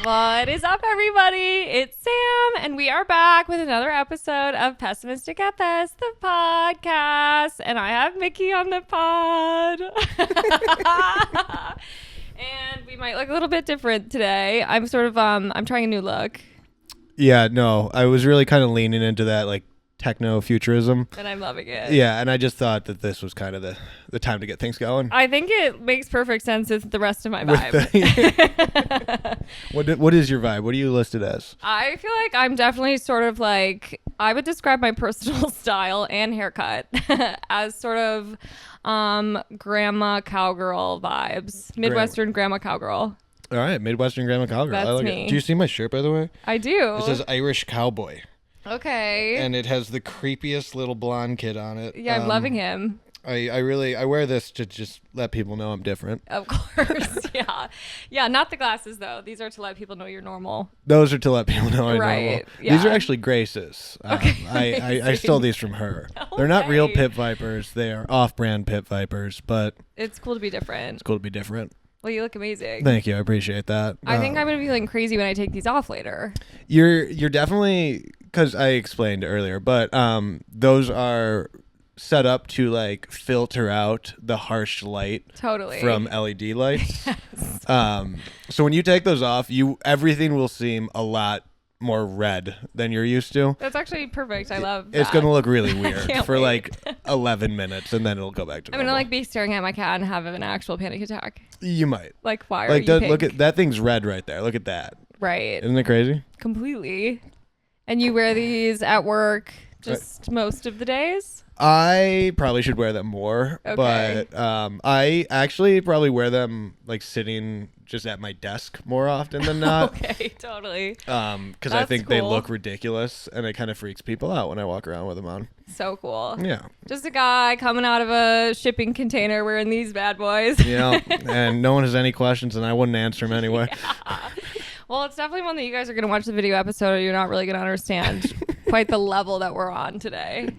What is up, everybody? It's Sam, and we are back with another episode of Pessimistic FS, the podcast. And I have Mickey on the pod. And we might look a little bit different today. I'm trying a new look. Yeah, no, I was really kind of leaning into that, like, techno-futurism. And I'm loving it. Yeah, and I just thought that this was kind of the time to get things going. I think it makes perfect sense with the rest of my vibe. What is your vibe? What are you listed as? I feel like I'm definitely sort of like, I would describe my personal style and haircut as sort of grandma cowgirl vibes. Midwestern grandma cowgirl. All right, Midwestern grandma cowgirl. That's I like me. it. Do you see my shirt, by the way? I do. It says Irish cowboy. Okay. And it has the creepiest little blonde kid on it. Yeah, I'm loving him. I wear this to just let people know I'm different. Of course, yeah. Yeah, not the glasses, though. These are to let people know you're normal. Those are to let people know I'm normal. Yeah. These are actually Grace's. Okay. I stole these from her. No They're not real way. pit vipers. They are off-brand pit vipers, but It's cool to be different. it's cool to be different. Well, you look amazing. Thank you. I appreciate that. I think I'm going to be feeling crazy when I take these off later. You're definitely, because I explained earlier, but those are set up to like filter out the harsh light Totally. from LED lights. Yes. So when you take those off, everything will seem a lot more red than you're used to. That's actually perfect. I love that. It's gonna look really weird can't for wait. like 11 minutes, and then it'll go back to I'm normal. going to like be staring at my cat and have an actual panic attack. You might. Like, why are Like you look pink? at that thing's red right there. Look at that. Right. Isn't it crazy? Completely. And you wear these at work just most of the days? I probably should wear them more, Okay. but I actually probably wear them like sitting just at my desk more often than not. Okay, totally. Because I That's think they cool. look ridiculous, and it kind of freaks people out when I walk around with them on. So cool. Yeah, Just a guy coming out of a shipping container wearing these bad boys. yeah, and no one has any questions, and I wouldn't answer them anyway. Well, it's definitely one that you guys are going to watch the video episode or you're not really going to understand quite the level that we're on today.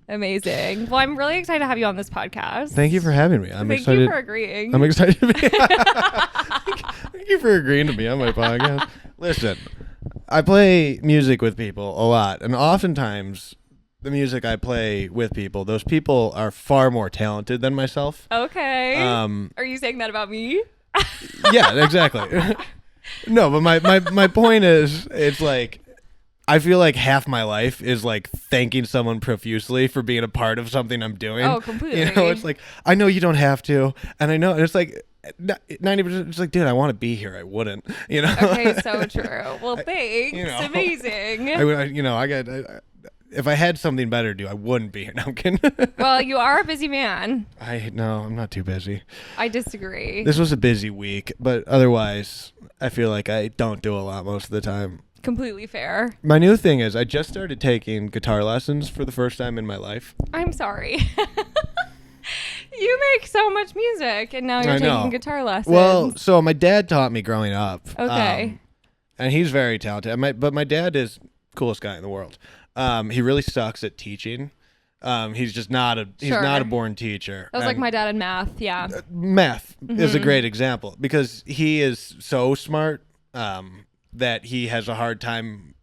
Amazing. Well, I'm really excited to have you on this podcast. Thank you for having me. I'm Thank excited. you for agreeing. I'm excited to be. Thank you for agreeing to be on my podcast. Listen, I play music with people a lot, and oftentimes the music I play with people, those people are far more talented than myself. Okay. Um, Are you saying that about me? Yeah, exactly. No, but my point is, it's like, I feel like half my life is like thanking someone profusely for being a part of something I'm doing. Oh, completely. You know, it's like, I know you don't have to, and I know, and it's like 90%. It's like, dude, I want to be here. I wouldn't. You know. Okay, so true. Well, thanks. You know. Amazing. If I had something better to do, I wouldn't be here. No, I'm kidding. Well, you are a busy man. No, I'm not too busy. I disagree. This was a busy week, but otherwise, I feel like I don't do a lot most of the time. Completely fair. My new thing is I just started taking guitar lessons for the first time in my life. I'm sorry. You make so much music, and now you're I know. taking guitar lessons. Well, so my dad taught me growing up. Okay. And he's very talented. But my dad is the coolest guy in the world. He really sucks at teaching. He's just not a Sure. born teacher. That was like And my dad in math. Yeah. math is Mm-hmm. a great example because he is so smart that he has a hard time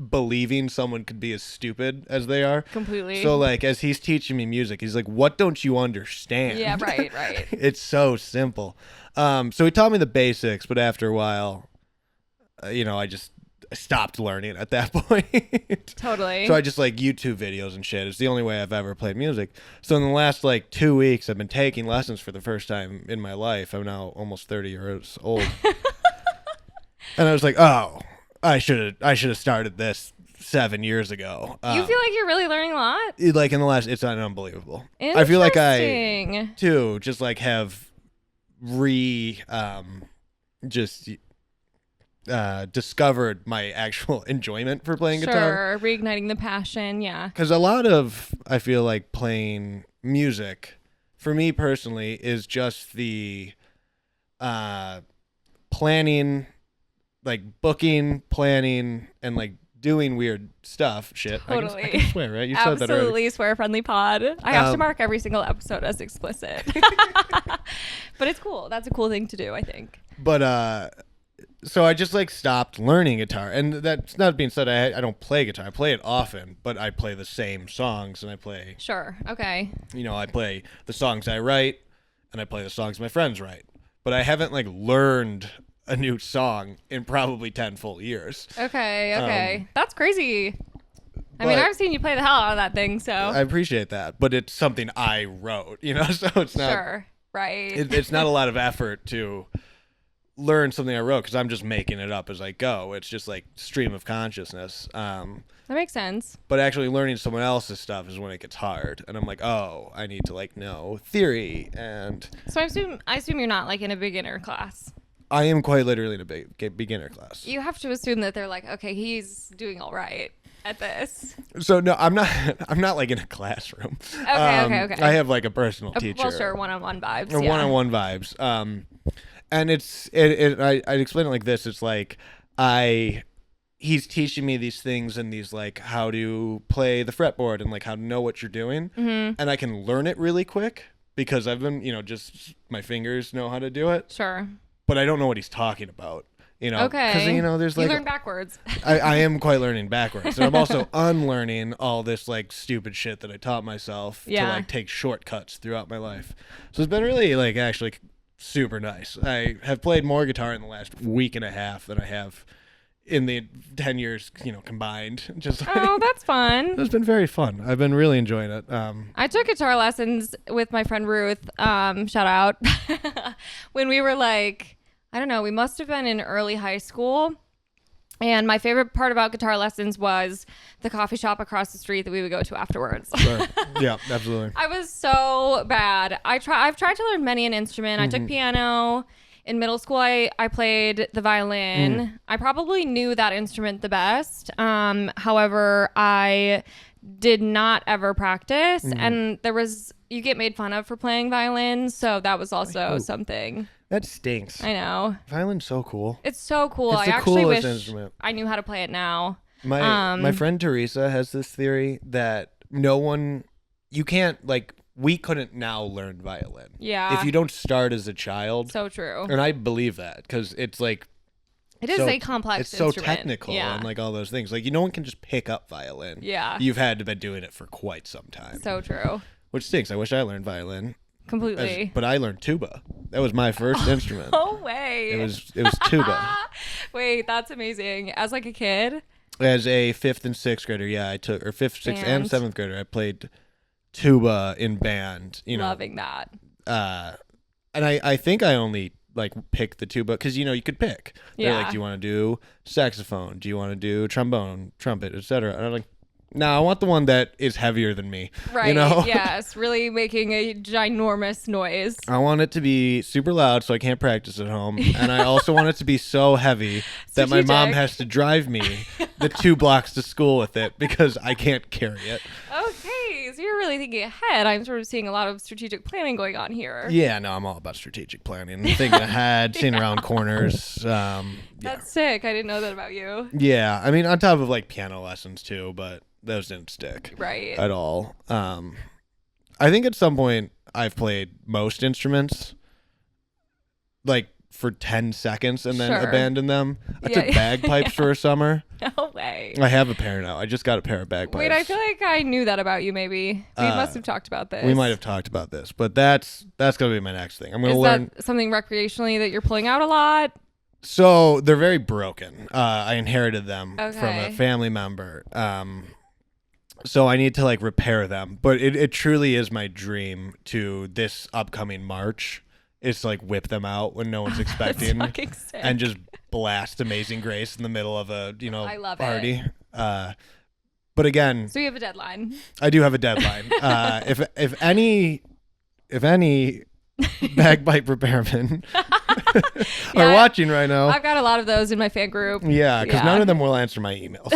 believing someone could be as stupid as they are. Completely. So like as he's teaching me music, he's like, "What don't you understand?" Yeah, right. It's so simple. So he taught me the basics, but after a while, I just stopped learning at that point. Totally. So I just like YouTube videos and shit. It's the only way I've ever played music. So in the last like 2 weeks, I've been taking lessons for the first time in my life. I'm now almost 30 years old. And I was like, oh, I should have started this 7 years ago. You feel like you're really learning a lot? Like in the last, it's unbelievable. I feel like I Interesting. too just like have discovered my actual enjoyment for playing guitar. Sure, reigniting the passion, yeah. Because a lot of, I feel like playing music, for me personally, is just the planning, like booking, planning, and like doing weird stuff. Shit. Totally. I can swear, right? You said that already. Absolutely swear-friendly pod. I have to mark every single episode as explicit. But it's cool. That's a cool thing to do, I think. But So I just like stopped learning guitar, and that's not being said. I don't play guitar. I play it often, but I play the same songs, and I play. Sure. Okay. I play the songs I write, and I play the songs my friends write. But I haven't like learned a new song in probably 10 full years. Okay. That's crazy. I mean, I've seen you play the hell out of that thing, so. I appreciate that, but it's something I wrote, so it's not. Sure. Right. It's not a lot of effort to learn something I wrote because I'm just making it up as I go. It's just like stream of consciousness. That makes sense. But actually learning someone else's stuff is when it gets hard, and I'm like, oh, I need to like know theory. And so I assume you're not like in a beginner class. I am quite literally in a beginner class. You have to assume that they're like, okay, he's doing all right at this. So no, I'm not like in a classroom. Okay. I have like a personal teacher. Well, sure, one-on-one vibes. Or one-on-one vibes. And I'd explain it like this. It's like he's teaching me these things and these like how to play the fretboard and like how to know what you're doing. Mm-hmm. And I can learn it really quick because I've been, just my fingers know how to do it. Sure. But I don't know what he's talking about. Okay. Because there's like you learn backwards. I am quite learning backwards, and I'm also unlearning all this like stupid shit that I taught myself to like take shortcuts throughout my life. So it's been really like actually super nice. I have played more guitar in the last week and a half than I have in the 10 years, combined. Just like, oh, that's fun. It's been very fun. I've been really enjoying it. I took guitar lessons with my friend Ruth. Shout out. When we were like, I don't know, we must have been in early high school. And my favorite part about guitar lessons was the coffee shop across the street that we would go to afterwards. Sure. Yeah, absolutely. I was so bad. I've tried to learn many an instrument. I took piano. In middle school, I played the violin. I probably knew that instrument the best. However, I did not ever practice. And you get made fun of for playing violin. So that was also something. That stinks. I know. Violin's so cool. It's so cool. It's the I actually wish instrument. I knew how to play it now. My friend Teresa has this theory that you can't like, we couldn't now learn violin. Yeah. If you don't start as a child. So true. And I believe that because it's like. It is a complex instrument. It's so technical and like all those things. Like no one can just pick up violin. Yeah. You've had to been doing it for quite some time. So true. Which stinks. I wish I learned violin. Completely. But I learned tuba. That was my first instrument. No way. It was tuba. Wait, that's amazing. As like a kid? As a 5th and 6th grader, yeah, I took, or 5th, 6th, and 7th grader, I played tuba in band. Loving that. And I think I only like picked the tuba because you could pick. They're like, do you want to do saxophone? Do you want to do trombone, trumpet, etc.? And I'm like, no, I want the one that is heavier than me. Right. Yes. Really making a ginormous noise. I want it to be super loud so I can't practice at home. And I also want it to be so heavy that my mom has to drive me the 2 blocks to school with it because I can't carry it. Okay. So you're really thinking ahead. I'm sort of seeing a lot of strategic planning going on here. Yeah, no, I'm all about strategic planning. Thinking ahead, seeing around corners. That's sick. I didn't know that about you. Yeah. I mean, on top of like piano lessons too, but those didn't stick at all. I think at some point I've played most instruments like for 10 seconds and then abandoned them. I took bagpipes for a summer. No way. I have a pair now. I just got a pair of bagpipes. Wait, I feel like I knew that about you maybe. We must have talked about this. We might have talked about this, but that's going to be my next thing. I'm going to learn. Is that something recreationally that you're pulling out a lot? So they're very broken. I inherited them from Okay. a family member. So I need to like repair them, but it truly is my dream to this upcoming March is to like whip them out when no one's expecting and just blast Amazing Grace in the middle of a, I love party. But again, so you have a deadline. I do have a deadline. If any bagpipe repairmen are watching right now. I've got a lot of those in my fan group. Yeah, because none of them will answer my emails.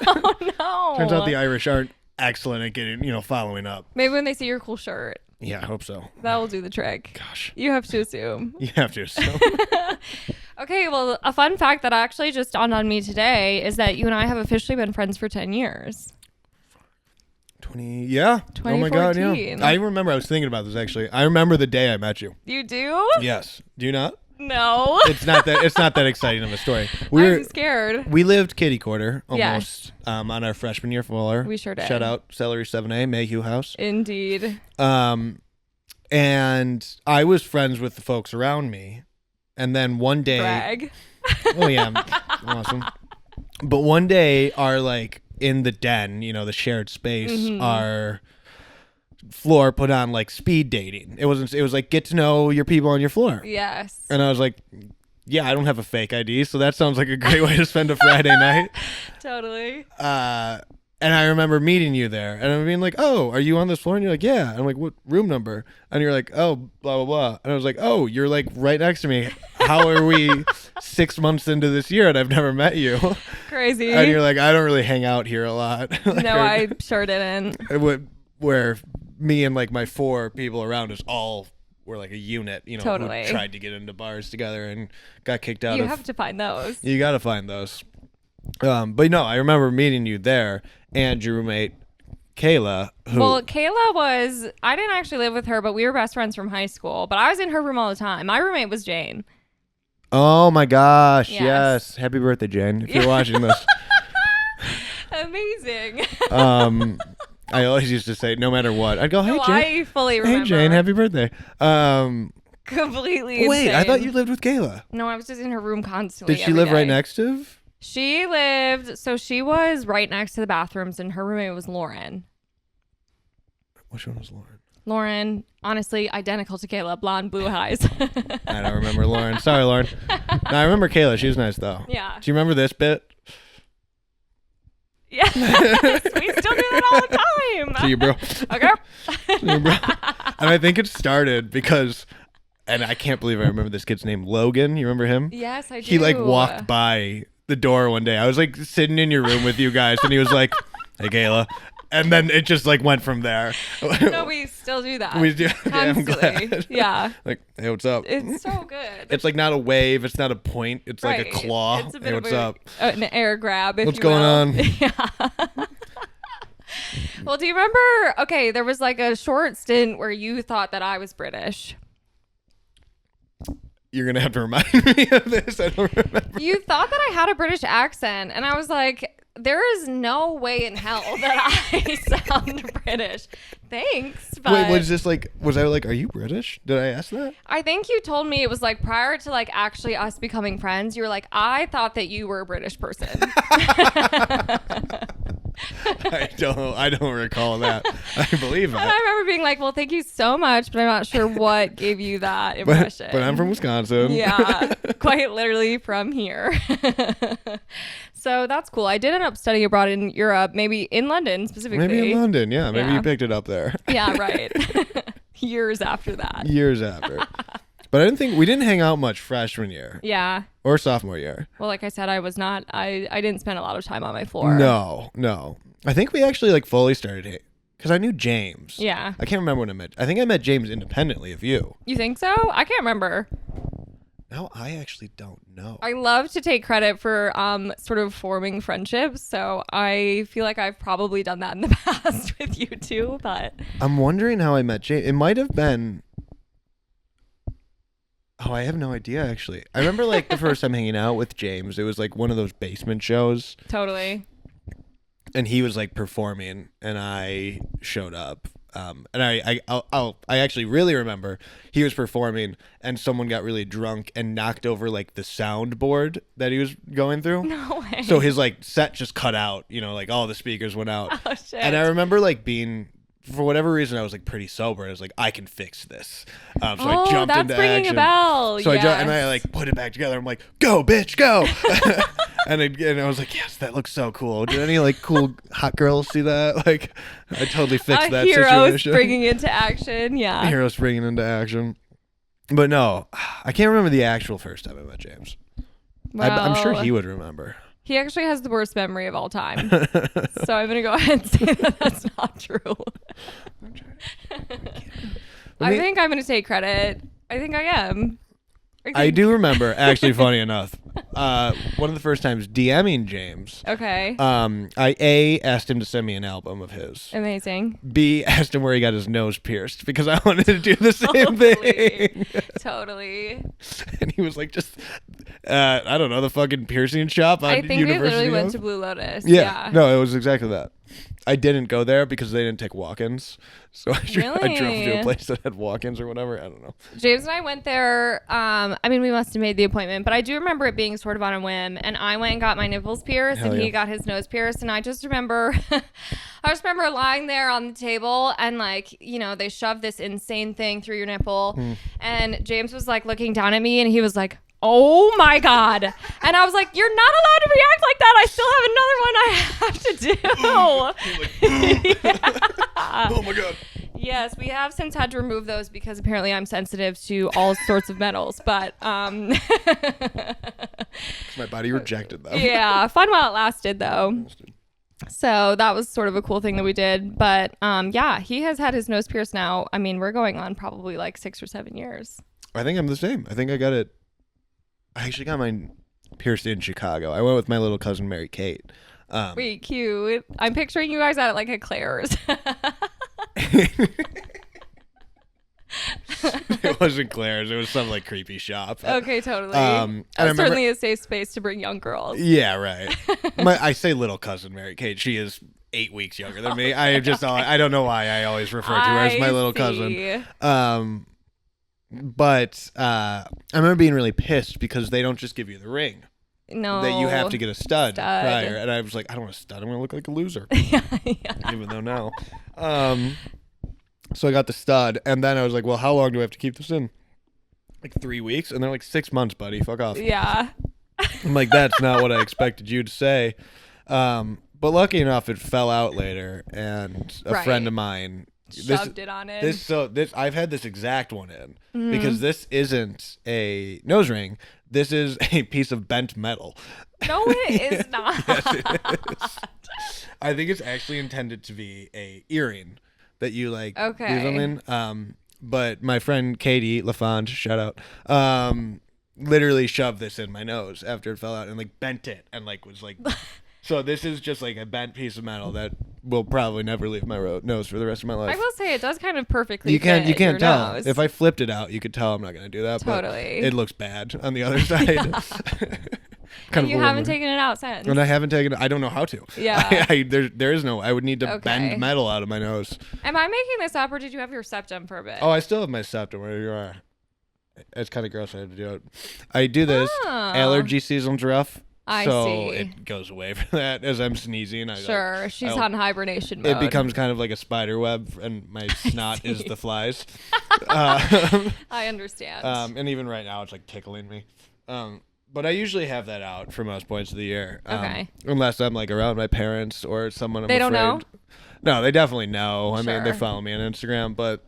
Oh no! Turns out the Irish aren't excellent at getting, following up. Maybe when they see your cool shirt. Yeah, I hope so. That will do the trick. Gosh. You have to assume. You have to assume. Okay, well, a fun fact that actually just dawned on me today is that you and I have officially been friends for 10 years. 20, yeah. Oh my God, yeah. I remember, I was thinking about this actually. I remember the day I met you. You do? Yes. Do you not? No. It's not that exciting of a story. I'm scared. We lived kitty quarter Yes. almost on our freshman year floor. We sure did. Shout out Celery 7A, Mayhew House. Indeed. And I was friends with the folks around me. And then one day... Brag. Oh, yeah. Awesome. But one day, our, like, in the den, you know, the shared space, our floor put on, like, speed dating. It was like, get to know your people on your floor. Yes. And I was like, yeah, I don't have a fake ID, so that sounds like a great way to spend a Friday night. Totally. And I remember meeting you there, and I'm being like, oh, are you on this floor? And you're like, yeah. And I'm like, what room number? And you're like, oh, blah, blah, blah. And I was like, oh, you're like right next to me. How are we 6 months into this year and I've never met you? Crazy. And you're like, I don't really hang out here a lot. Like, no, I sure didn't. Where me and like my 4 people around us all were like a unit, you know, Totally. who tried to get into bars together and got kicked out. You have to find those. You got to find those. But no, I remember meeting you there and your roommate Kayla. Well, Kayla I didn't actually live with her, but we were best friends from high school. But I was in her room all the time. My roommate was Jane. Oh my gosh, Yes. Happy birthday, Jane, if you're watching this. Amazing. I always used to say, no matter what, I'd go, hey, No, Jane. I fully remember. Hey, Jane, happy birthday. Completely Wait, insane. I thought you lived with Kayla. No, I was just in her room constantly. Did she live right next to? She was right next to the bathrooms, and her roommate was Lauren. Which one was Lauren? Lauren, honestly, identical to Kayla, blonde, blue eyes. I don't remember Lauren. Sorry, Lauren. No, I remember Kayla. She was nice, though. Yeah. Do you remember this bit? Yes, we still do that all the time. See you, bro. Okay. See you, bro. And I think it started because, and I can't believe I remember this kid's name, Logan. You remember him? Yes, I do. He like walked by the door one day. I was like sitting in your room with you guys, and he was like, "Hey, Kayla," and then it just like went from there. No, we still do that. We do. Yeah, I'm Constantly. glad. Yeah. Like, hey, what's up? It's so good. It's like not a wave. It's not a point. It's like a claw. It's a bit hey, of what's up? An air grab. If What's you going will. on? Yeah. Well, do you remember? Okay, there was like a short stint where you thought that I was British. You're gonna have to remind me of this. I don't remember. You thought that I had a British accent, and I was like, there is no way in hell that I sound British. Thanks, but Wait, was I like, are you British? Did I ask that? I think you told me it was like prior to like actually us becoming friends. You were like, I thought that you were a British person. I don't recall that. I believe And I that. remember being like, well, thank you so much, but I'm not sure what gave you that impression. But I'm from Wisconsin. Yeah, quite literally from here. So that's cool. I did end up studying abroad in Europe, maybe in London specifically. Maybe in London, yeah. Maybe Yeah. you picked it up there. Yeah, right. Years after that. Years after. But we didn't hang out much freshman year Yeah. or sophomore year. Well, like I said, I didn't spend a lot of time on my floor. No. I think we actually like fully started because I knew James. Yeah. I can't remember when I met. I think I met James independently of you. You think so? I can't remember. No, I actually don't know. I love to take credit for sort of forming friendships, so I feel like I've probably done that in the past with you too, but I'm wondering how I met James. It might have been. Oh, I have no idea actually. I remember like the first time hanging out with James. It was like one of those basement shows, totally. and he was like performing, and I showed up. And I actually really remember he was performing, and someone got really drunk and knocked over like the soundboard that he was going through. No way. So his like set just cut out. You know, like all the speakers went out. Oh shit. And I remember like being, for whatever reason, I was like pretty sober. I was like, I can fix this. So I jumped that's into ringing action. a bell. So yes. I like put it back together. I'm like, go bitch, go. and I was like, yes, that looks so cool. Did any like cool hot girls see that? Like, I totally fixed that heroes situation. springing into action. Yeah. Heroes springing into action. But no, I can't remember the actual first time I met James. I'm sure he would remember. He actually has the worst memory of all time. So I'm going to go ahead and say that that's not true. I think I'm going to take credit. I think I am. I do remember, actually, funny enough, one of the first times DMing James. Okay. I A, asked him to send me an album of his. Amazing. B, asked him where he got his nose pierced because I wanted to do the same thing. Totally. And he was like, just, I don't know, the fucking piercing shop on I think we University literally went Ave? to Blue Lotus. Yeah. No, it was exactly that. I didn't go there because they didn't take walk-ins. So I drove to a place that had walk-ins or whatever. I don't know. James and I went there. I mean, we must have made the appointment, but I do remember it being sort of on a whim. And I went and got my nipples pierced, and he got his nose pierced. And I just remember, lying there on the table, and like, you know, they shoved this insane thing through your nipple, and James was like looking down at me, and he was like, "Oh my God." And I was like, "You're not allowed to react like that. I still have another one I have to do." Yeah. Oh my God. Yes, we have since had to remove those because apparently I'm sensitive to all sorts of metals. But My body rejected them. yeah, fun while it lasted though. So that was sort of a cool thing that we did. But yeah, he has had his nose pierced now. I mean, we're going on probably like 6 or 7 years. I think I'm the same. I think I got it. I actually got mine pierced in Chicago. I went with my little cousin Mary Kate. Wait, cute. I'm picturing you guys at like a Claire's. It wasn't Claire's. It was some like creepy shop. Okay, totally. That's certainly a safe space to bring young girls. Yeah, right. I say little cousin Mary Kate. She is 8 weeks younger than me. I don't know why I always refer to her as my little cousin. But I remember being really pissed because they don't just give you the ring. No. That you have to get a stud prior. And I was like, I don't want a stud. I'm going to look like a loser. Yeah. Even though now. So I got the stud. And then I was like, well, how long do I have to keep this in? Like 3 weeks? And they're like, 6 months, buddy. Fuck off. Yeah. I'm like, that's not what I expected you to say. But lucky enough, it fell out later. And a friend of mine shoved it on it. I've had this exact one in because this isn't a nose ring. This is a piece of bent metal. No, it is not. Yes, it is. I think it's actually intended to be a earring that you like do something. But my friend Katie LaFond, shout out, literally shoved this in my nose after it fell out and like bent it and like was like. So this is just like a bent piece of metal that will probably never leave my nose for the rest of my life. I will say it does kind of perfectly. You can't your tell. nose. If I flipped it out, you could tell I'm not going to do that. Totally. But it looks bad on the other side. And you haven't taken it out since. And I haven't taken it. I don't know how to. Yeah. There is no. I would need to bend metal out of my nose. Am I making this up, or did you have your septum for a bit? Oh, I still have my septum. Where you are. It's kind of gross. I have to do it. I do this. Allergy season's rough. I so see. It goes away for that as I'm sneezing. She's on hibernation mode. It becomes kind of like a spider web, and my snot is the flies. I understand. And even right now, it's like tickling me. But I usually have that out for most points of the year. Okay. Unless I'm like around my parents or someone I'm They afraid. don't know? No, they definitely know. I Sure. mean, they follow me on Instagram, but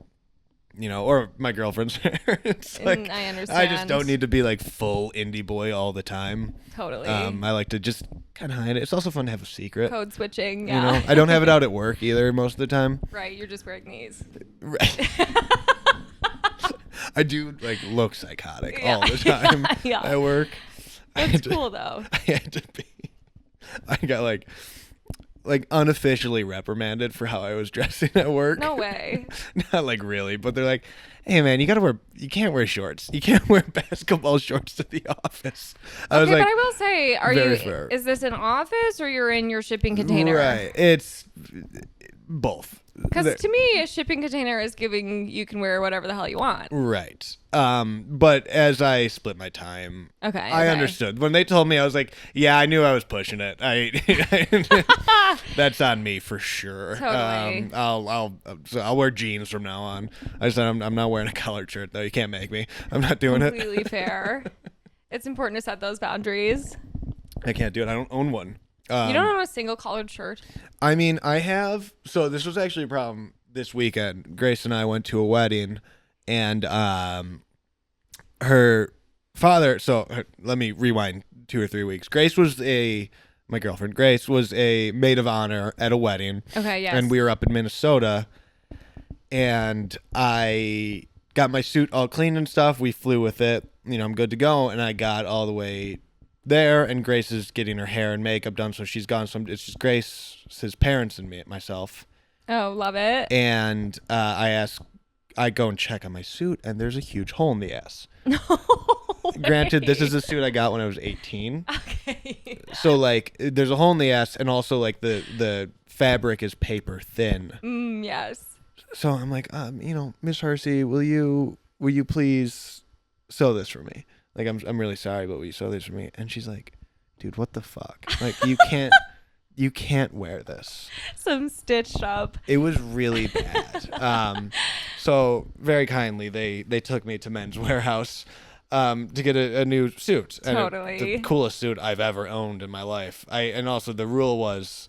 you know, or my girlfriend's parents. Like, I understand. I just don't need to be like full indie boy all the time. Totally. I like to just kind of hide it. It's also fun to have a secret. Code switching. You Yeah. know, I don't have it out at work either most of the time. Right. You're just wearing these. Right. I do like look psychotic all the time at work. That's cool though. I had to be. I got like unofficially reprimanded for how I was dressing at work. No way. Not like really, but they're like, "Hey man, you can't wear shorts. You can't wear basketball shorts to the office." I was like, but I will say, fair. Is this an office or you're in your shipping container? Right. It's both. Because to me, a shipping container is giving you can wear whatever the hell you want. Right. But as I split my time, I understood. When they told me, I was like, yeah, I knew I was pushing it. That's on me for sure. Totally. I'll wear jeans from now on. I said I'm not wearing a collared shirt though. You can't make me. I'm not doing Completely fair. It's important to set those boundaries. I can't do it. I don't own one. You don't own a single collared shirt? I mean, I have. So this was actually a problem this weekend. Grace and I went to a wedding, and her father. So let me rewind 2 or 3 weeks. My girlfriend Grace was a maid of honor at a wedding. Okay, yes. And we were up in Minnesota, and I got my suit all clean and stuff. We flew with it. I'm good to go. And I got all the way there, and Grace is getting her hair and makeup done, so she's gone. So it's just Grace, his parents, and myself. Oh, love it. And I go and check on my suit, and there's a huge hole in the ass. No. Granted, this is a suit I got when I was 18. Okay. So like, there's a hole in the ass, and also like the fabric is paper thin. Yes. So I'm like, Miss Hersey, will you please sew this for me? Like, I'm really sorry, but will you sew this for me? And she's like, dude, what the fuck? Like, you can't wear this. Some stitched up. It was really bad. So very kindly, they took me to Men's Warehouse to get a new suit. Totally. The coolest suit I've ever owned in my life. And also the rule was,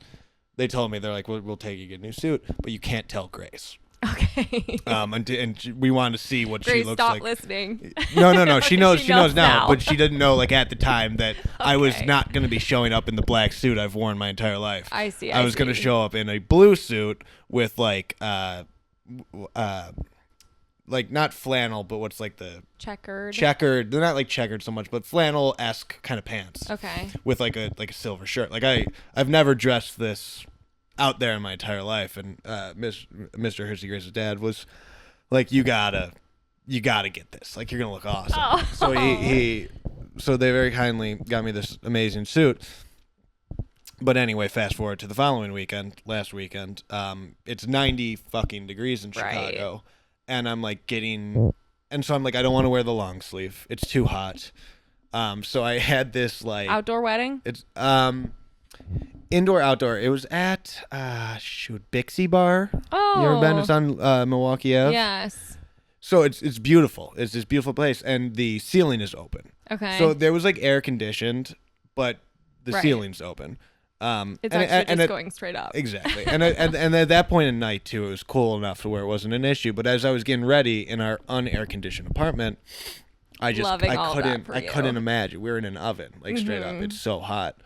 they told me, they're like, we'll take you to get a new suit, but you can't tell Grace. Okay. And we wanted to see what Grace, she looks stop like. listening. No. She knows. She She knows knows now, now. but she didn't know like at the time that I was Okay. not going to be showing up in the black suit I've worn my entire life. I see. I was going to show up in a blue suit with like not flannel, but what's like the checkered. They're not like checkered so much, but flannel-esque kind of pants. Okay. With like a silver shirt. Like I've never dressed this out there in my entire life, and Mr. Hersey Grace's dad was like, you gotta get this, like, you're gonna look awesome. Oh. So they very kindly got me this amazing suit. But anyway, fast forward to the following weekend, last weekend. It's 90 fucking degrees in Chicago, and I'm like so I'm like, I don't want to wear the long sleeve, it's too hot. So I had this like Outdoor wedding. It's indoor outdoor. It was at Bixie Bar. Oh. You ever been? It's on Milwaukee Ave. Yes. So it's beautiful. It's this beautiful place, and the ceiling is open. Okay. So there was like air conditioned, but the ceiling's open. It's actually just going straight up. Exactly. And at that point in night too, it was cool enough to where it wasn't an issue. But as I was getting ready in our unair conditioned apartment, I couldn't imagine. We were in an oven, like straight up. It's so hot.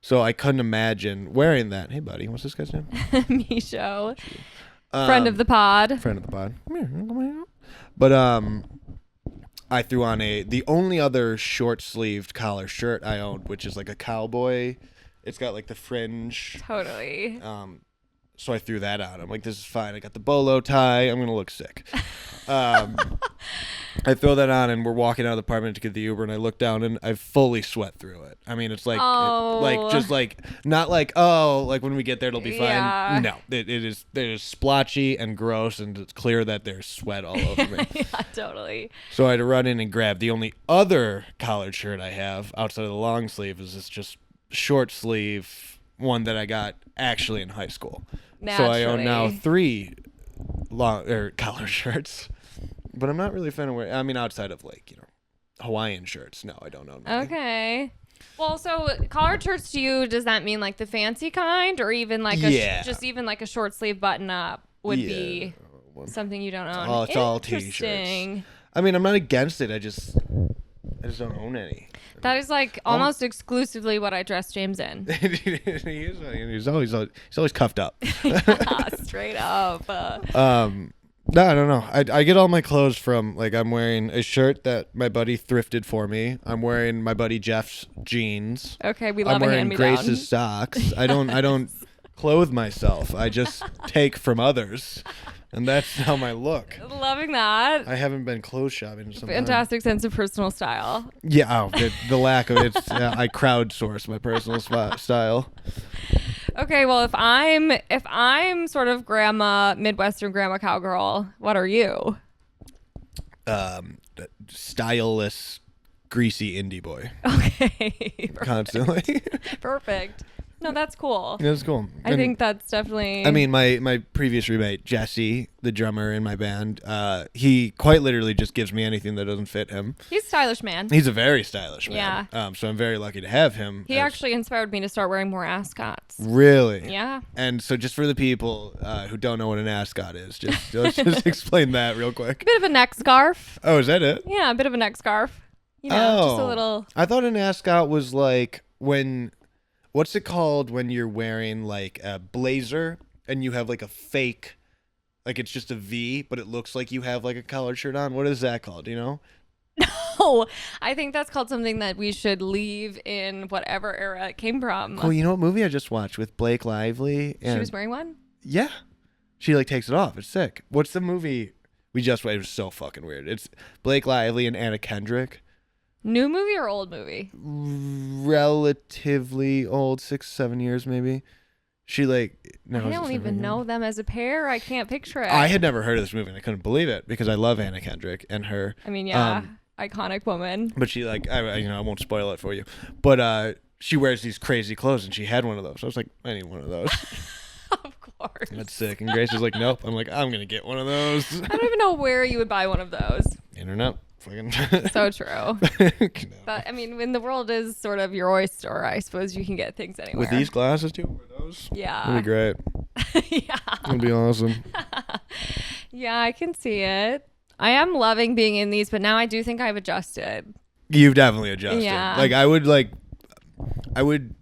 So I couldn't imagine wearing that. Hey, buddy, what's this guy's name? Misho. Friend of the pod. Friend of the pod. Come here. But I threw on the only other short-sleeved collar shirt I owned, which is like a cowboy. It's got like the fringe. Totally. So I threw that on. I'm like, this is fine. I got the bolo tie. I'm going to look sick. I throw that on, and we're walking out of the apartment to get the Uber, and I look down, and I fully sweat through it. I mean, it's like, not like, like when we get there, it'll be fine. Yeah. No, it is splotchy and gross, and it's clear that there's sweat all over me. Yeah, totally. So I had to run in and grab the only other collared shirt I have outside of the long sleeve is this just short sleeve one that I got actually in high school. Naturally. So I own now 3 collar shirts. But I'm not really a fan of wearing, I mean, outside of like, Hawaiian shirts. No, I don't own any. Okay. Well, so collared shirts to you, does that mean like the fancy kind, or even like just even like a short sleeve button up would be something you don't own? It's all t-shirts. I mean, I'm not against it. I just don't own any. That is like almost exclusively what I dress James in. he's always cuffed up. Yeah, straight up. No, I don't know. I get all my clothes from, like, I'm wearing a shirt that my buddy thrifted for me. I'm wearing my buddy Jeff's jeans. Okay, we love I'm a wearing hand-me-down. Grace's socks. I don't clothe myself. I just take from others, and that's how I look. Loving that. I haven't been clothes shopping in some time. Fantastic sense of personal style. Yeah, the lack of it. I crowdsource my personal style. Okay, well, if I'm sort of Midwestern grandma cowgirl, what are you? Styleless, greasy indie boy. Okay. Constantly. Perfect. No, that's cool. Yeah, that's cool. I think that's definitely... I mean, my previous roommate, Jesse, the drummer in my band, he quite literally just gives me anything that doesn't fit him. He's a stylish man. He's a very stylish man. Yeah. So I'm very lucky to have him. He actually inspired me to start wearing more ascots. Really? Yeah. And so just for the people who don't know what an ascot is, let's just explain that real quick. A bit of a neck scarf. Oh, is that it? Yeah, a bit of a neck scarf. Just a little... I thought an ascot was like when... What's it called when you're wearing like a blazer and you have like a fake, like it's just a V, but it looks like you have like a collared shirt on? What is that called? Do you know? No, I think that's called something that we should leave in whatever era it came from. Cool. You know what movie I just watched with Blake Lively? She was wearing one? Yeah. She like takes it off. It's sick. What's the movie we just watched? It was so fucking weird. It's Blake Lively and Anna Kendrick. New movie or old movie? Relatively old, 6-7 years maybe. She like no, I don't even know them as a pair. I can't picture it. I had never heard of this movie and I couldn't believe it because I love Anna Kendrick and her. I mean, yeah, iconic woman. But she like I won't spoil it for you. But she wears these crazy clothes and she had one of those. I was like, I need one of those. Of course. That's sick. And Grace was like, nope. I'm like, I'm gonna get one of those. I don't even know where you would buy one of those. Internet. Fucking So true. But I mean, when the world is sort of your oyster, I suppose you can get things anywhere. With these glasses too? Or those? Yeah. That'd be great. Yeah. That'd be awesome. Yeah, I can see it. I am loving being in these, but now I do think I've adjusted. You've definitely adjusted. Yeah. Like I would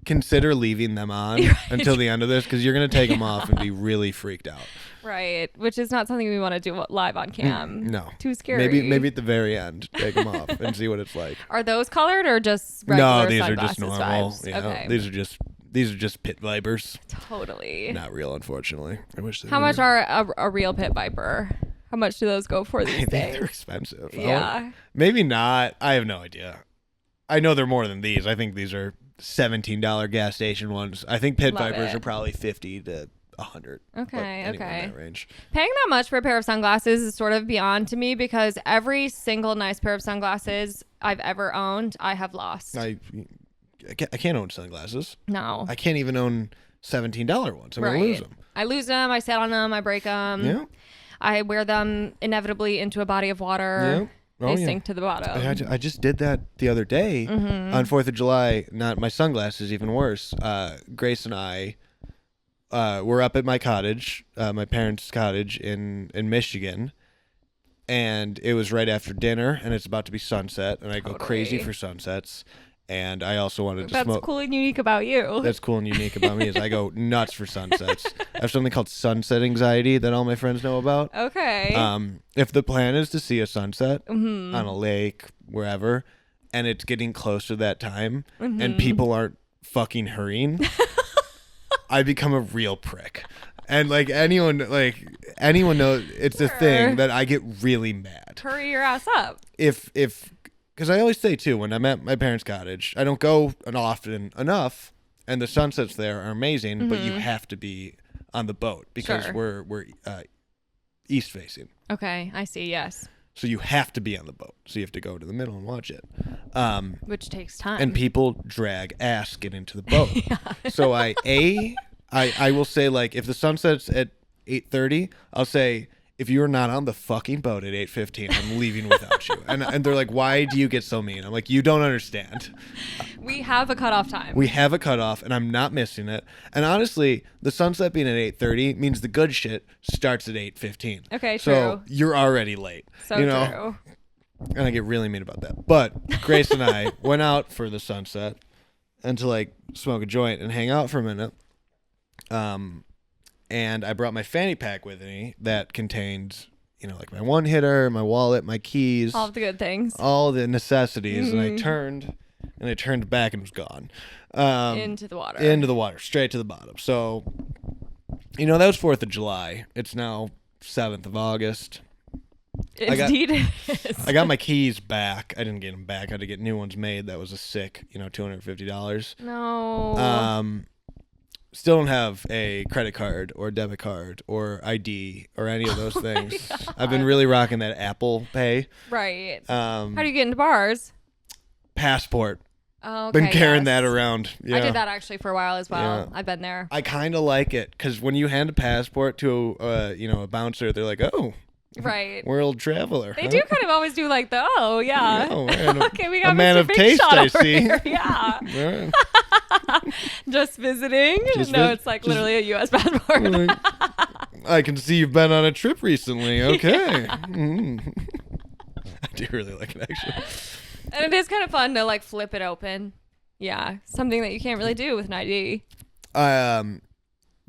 consider leaving them on until the end of this because you're gonna take them off and be really freaked out. Right, which is not something we want to do live on cam. No. Too scary. Maybe at the very end, take them off and see what it's like. Are those colored or just regular No, these are sunglasses just normal. vibes? Yeah, Okay. these are just pit vipers. Totally. Not real, unfortunately. I wish they How were. much are a real pit viper? How much do those go for I these think days? they're expensive. Yeah. Maybe not. I have no idea. I know they're more than these. I think these are $17 gas station ones. I think pit Love vipers it. are probably 50 to 100. Okay, but anywhere okay. in that range. Paying that much for a pair of sunglasses is sort of beyond to me because every single nice pair of sunglasses I've ever owned, I have lost. I can't own sunglasses. No. I can't even own $17 ones. I'm Right. gonna lose them. I lose them. I sit on them. I break them. Yeah. I wear them inevitably into a body of water. Yeah. Oh, They yeah. sink to the bottom. I just did that the other day on 4th of July. Not my sunglasses, even worse. Grace and I were up at my cottage, my parents' cottage in Michigan, and it was right after dinner, and it's about to be sunset, and I go crazy Totally. for sunsets. And I also wanted to That's smoke. cool and unique about you. That's cool and unique about me is I go nuts for sunsets. I have something called sunset anxiety that all my friends know about. Okay. If the plan is to see a sunset Mm-hmm. on a lake, wherever, and it's getting close to that time, and people aren't fucking hurrying, I become a real prick. And like anyone knows it's a thing that I get really mad. Hurry your ass up. If because I always say too, when I'm at my parents' cottage, I don't go often enough, and the sunsets there are amazing, but you have to be on the boat because Sure. we're east facing. Okay, I see. Yes. So you have to be on the boat. So you have to go to the middle and watch it. Which takes time. And people drag ass get into the boat. So I will say, like, if the sunset's at 8:30, I'll say, if you're not on the fucking boat at 8:15, I'm leaving without you. And they're like, why do you get so mean? I'm like, you don't understand. we have a cutoff time. We have a cutoff, and I'm not missing it. And honestly, the sunset being at 8:30 means the good shit starts at 8:15. Okay, So true. you're already late. So you know? true. And I get really mean about that. But Grace and I went out for the sunset and to like smoke a joint and hang out for a minute. And I brought my fanny pack with me that contained, like my one hitter, my wallet, my keys, All of the good things. all the necessities. And I turned back and it was gone. Into the water. Into the water, straight to the bottom. So, that was 4th of July. It's now 7th of August. Indeed it is. I got my keys back. I didn't get them back. I had to get new ones made. That was a sick, $250. No. Still don't have a credit card or debit card or ID or any of those things. I've been really rocking that Apple Pay. Right. How do you get into bars? Passport. Oh, okay, Been carrying yes. that around. Yeah. I did that actually for a while as well. Yeah. I've been there. I kind of like it because when you hand a passport to a bouncer, they're like, "Oh, Right. world traveler." They do kind of always do like the, oh, yeah. Oh, man, Okay, we got a man Mr. of Big taste, Shot I over see. here. Yeah. Yeah. Just visiting? Just No, vis- it's like just- literally a U.S. passport. Like, I can see you've been on a trip recently. Okay. Mm. I do really like it, actually. And it is kind of fun to like flip it open. Yeah. Something that you can't really do with an ID.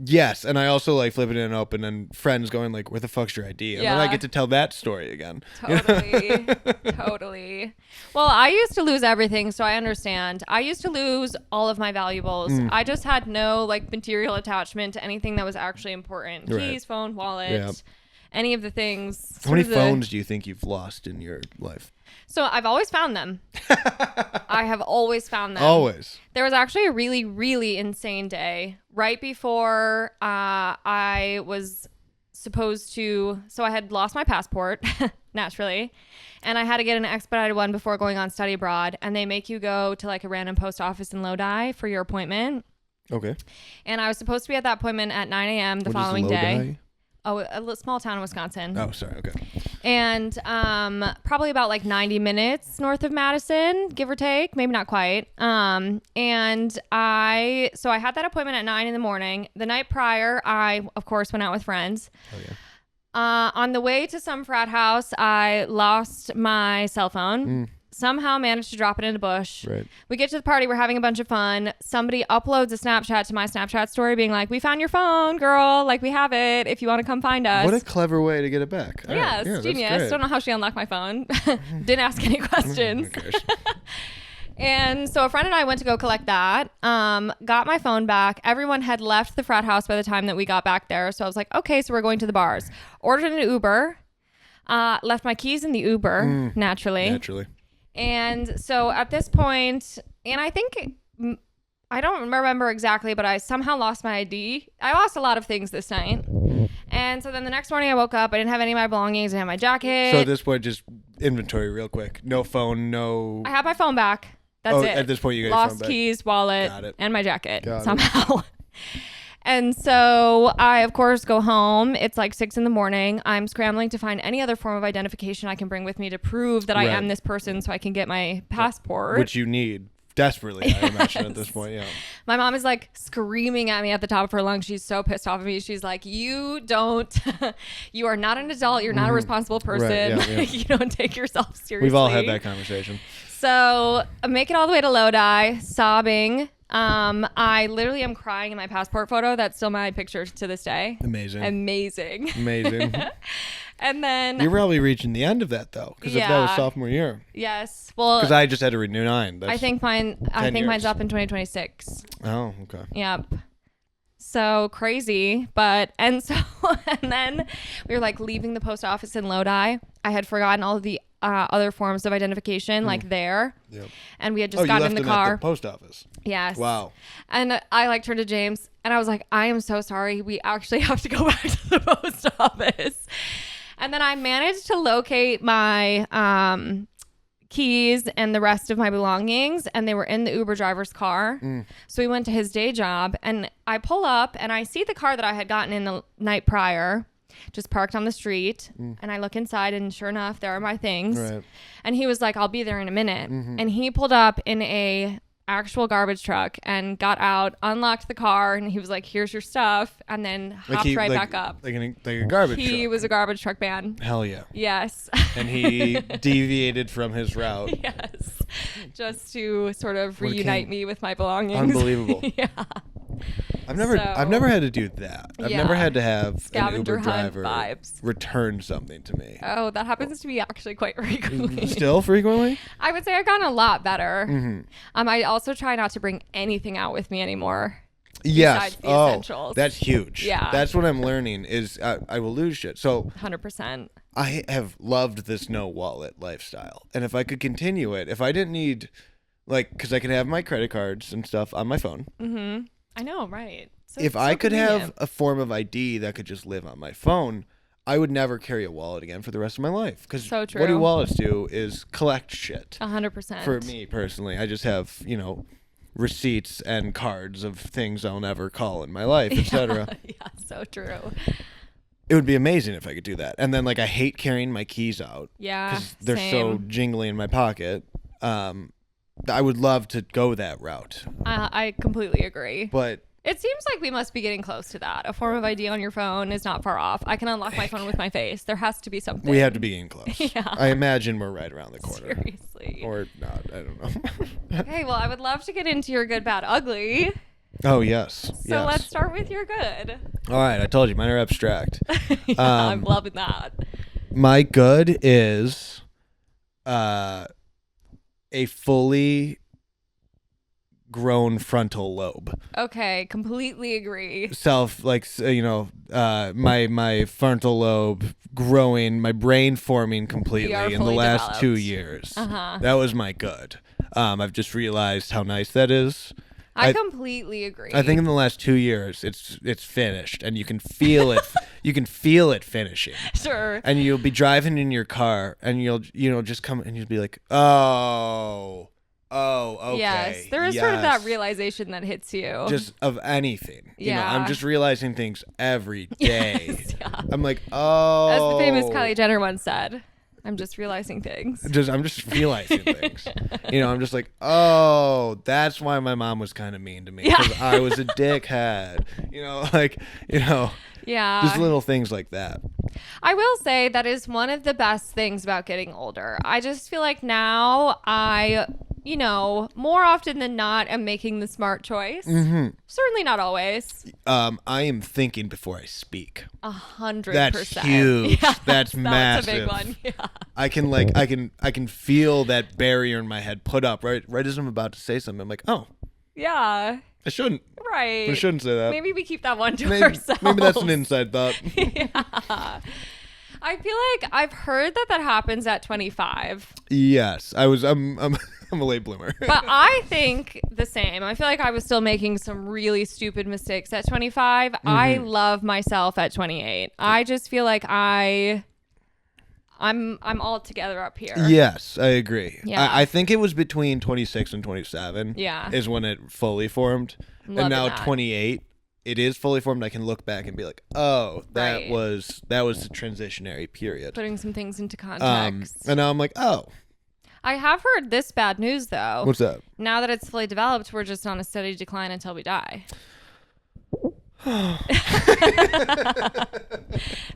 Yes, and I also like flipping it open and friends going like, "Where the fuck's your ID?" And then I get to tell that story again. Totally. Totally. Well, I used to lose everything, so I understand. I used to lose all of my valuables. I just had no like material attachment to anything that was actually important. Right. Keys, phone, wallet, any of the things. How many phones do you think you've lost in your life? So I've always found them. I have always found them. Always. There was actually a really, really insane day right before I was supposed to. So I had lost my passport, naturally, and I had to get an expedited one before going on study abroad. And they make you go to like a random post office in Lodi for your appointment. Okay. And I was supposed to be at that appointment at 9 a.m. the following day. Oh, a small town in Wisconsin. Oh, sorry. Okay. And probably about like 90 minutes north of Madison, give or take, maybe not quite. And I had that appointment at 9 in the morning. The night prior, I, of course, went out with friends. Oh, yeah. On the way to some frat house, I lost my cell phone. Somehow managed to drop it in a bush. Right. We get to the party. We're having a bunch of fun. Somebody uploads a Snapchat to my Snapchat story being like, "We found your phone, girl. Like, we have it if you want to come find us." What a clever way to get it back. All yeah, right. it's genius. Don't know how she unlocked my phone. Didn't ask any questions. And so a friend and I went to go collect that, got my phone back. Everyone had left the frat house by the time that we got back there. So I was like, okay, so we're going to the bars. Ordered an Uber, left my keys in the Uber, naturally. And so at this point, and I think, I don't remember exactly, but I somehow lost my ID. I lost a lot of things this night. And so then the next morning I woke up, I didn't have any of my belongings. I didn't have my jacket. So at this point, just inventory real quick. No phone, no... I have my phone back. That's it. At this point, you got lost your phone back. Keys, wallet, and my jacket Got somehow. And so I, of course, go home. It's like 6 a.m. I'm scrambling to find any other form of identification I can bring with me to prove that I am this person so I can get my passport. Which you need desperately, I imagine, at this point, yeah. My mom is like screaming at me at the top of her lungs. She's so pissed off at me. She's like, you are not an adult. You're not a responsible person. Right, you don't take yourself seriously. We've all had that conversation. So I make it all the way to Lodi, sobbing. I literally am crying in my passport photo. That's still my picture to this day. Amazing. And then you're probably reaching the end of that though, because if that was sophomore year. Yes. Well, because I just had to renew mine. I think mine's up in 2026. Oh, okay. Yep. So crazy, and then we were like leaving the post office in Lodi. I had forgotten all of the other forms of identification, like there. Yep. And we had just gotten in the car. At the post office. Yes. Wow. And I like turned to James and I was like, I am so sorry. We actually have to go back to the post office. And then I managed to locate my keys and the rest of my belongings, and they were in the Uber driver's car. So we went to his day job, and I pull up and I see the car that I had gotten in the night prior just parked on the street. And I look inside, and sure enough, there are my things. Right. And he was like, I'll be there in a minute. And he pulled up in a actual garbage truck and got out, unlocked the car, and he was like, here's your stuff, and then hopped back up. Like a garbage truck. He was a garbage truck man. Hell yeah. Yes. And he deviated from his route. Yes. Just to sort of reunite me with my belongings. Unbelievable. Yeah. I've never had to do that. I've never had to have scavenger an Uber driver vibes. return something to me. Oh, that happens to me actually quite frequently. Still frequently? I would say I've gotten a lot better. I also try not to bring anything out with me anymore. Yes. The essentials. That's huge. Yeah. That's what I'm learning is I will lose shit. So 100%. I have loved this no wallet lifestyle. And if I could continue it, if I didn't need, because I can have my credit cards and stuff on my phone. I know, right? If I could have a form of ID that could just live on my phone, I would never carry a wallet again for the rest of my life. Because what do wallets do is collect shit. 100%. For me personally, I just have, receipts and cards of things I'll never call in my life, etc. Yeah, so true. It would be amazing if I could do that. And then, I hate carrying my keys out. Yeah, because they're so jingly in my pocket. I would love to go that route. I completely agree. But it seems like we must be getting close to that. A form of ID on your phone is not far off. I can unlock my phone with my face. There has to be something. We have to be getting close. Yeah. I imagine we're right around the corner. Seriously. Or not. I don't know. Okay, well, I would love to get into your good, bad, ugly. Oh, yes. So let's start with your good. All right. I told you, mine are abstract. Yeah, I'm loving that. My good is a fully grown frontal lobe. Okay, completely agree. My frontal lobe growing, my brain forming completely in the last developed. 2 years. That was my good. I've just realized how nice that is. I completely agree. I think in the last 2 years, it's finished, and you can feel it. You can feel it finishing. Sure. And you'll be driving in your car, and you'll just come, and you'll be like, oh, okay. Yes, there is sort of that realization that hits you. Just of anything. Yeah. I'm just realizing things every day. Yes, yeah. I'm like, oh. As the famous Kylie Jenner once said, I'm just realizing things. I'm just realizing things. I'm just like, oh, that's why my mom was kind of mean to me. Because I was a dickhead. Yeah. Just little things like that. I will say that is one of the best things about getting older. I just feel like now more often than not, am making the smart choice. Mm-hmm. Certainly not always. I am thinking before I speak. 100%. That's huge. Yeah, that's massive. That's a big one. Yeah. I can feel that barrier in my head put up right as I'm about to say something. I'm like, oh. Yeah. I shouldn't. Right. I shouldn't say that. Maybe we keep that one to ourselves. Maybe that's an inside thought. Yeah. I feel like I've heard that happens at 25. Yes, I'm a late bloomer. But I think the same. I feel like I was still making some really stupid mistakes at 25. Mm-hmm. I love myself at 28. I just feel like I'm all together up here. Yes, I agree. Yeah. I think it was between 26 and 27. Yeah. Is when it fully formed. And now 28, it is fully formed. I can look back and be like, oh, that was the transitionary period. Putting some things into context. And now I'm like, oh. I have heard this bad news, though. What's that? Now that it's fully developed, we're just on a steady decline until we die.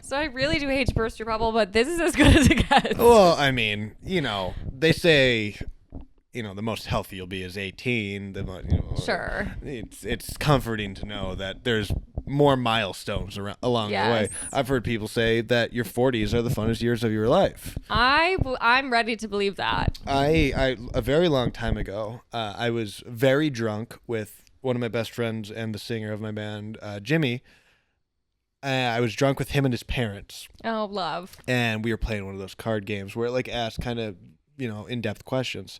So I really do hate to burst your bubble, but this is as good as it gets. Well, I mean, they say, the most healthy you'll be is 18. Sure. It's comforting to know that there's more milestones along the way. I've heard people say that your 40s are the funnest years of your life. I'm ready to believe that. I a very long time ago, I was very drunk with one of my best friends and the singer of my band, Jimmy. I was drunk with him and his parents. Oh, love. And we were playing one of those card games where it asked kind of, in-depth questions.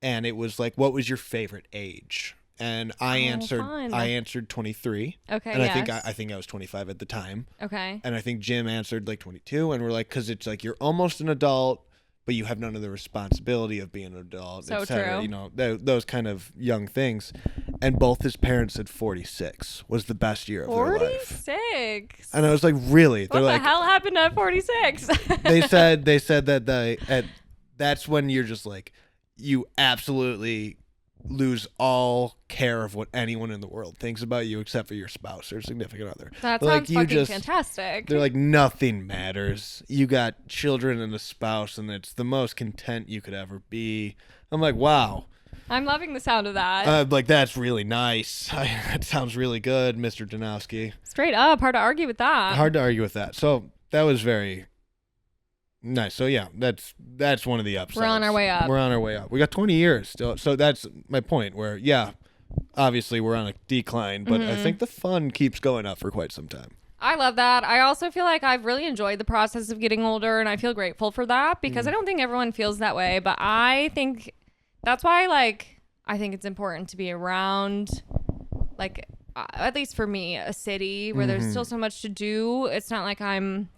And it was like, what was your favorite age? And I answered 23. Okay. And I think I was 25 at the time. Okay. And I think Jim answered 22. And we're like, because it's like you're almost an adult, but you have none of the responsibility of being an adult. So true. Those kind of young things. And both his parents said 46 was the best year of their life. 46. And I was like, really? What the hell happened at 46? They said that that's when you're just like, you absolutely lose all care of what anyone in the world thinks about you except for your spouse or significant other. That sounds fucking fantastic. They're like, nothing matters. You got children and a spouse, and it's the most content you could ever be. I'm like, wow. I'm loving the sound of that. That's really nice. That sounds really good, Mr. Danowski. Straight up. Hard to argue with that. Hard to argue with that. So that was very nice. So yeah, that's one of the upsides. We're on our way up. We got 20 years still. So that's my point where, yeah, obviously we're on a decline, but I think the fun keeps going up for quite some time. I love that. I also feel like I've really enjoyed the process of getting older, and I feel grateful for that because I don't think everyone feels that way, but I think that's why I think it's important to be around at least for me, a city where there's still so much to do. It's not like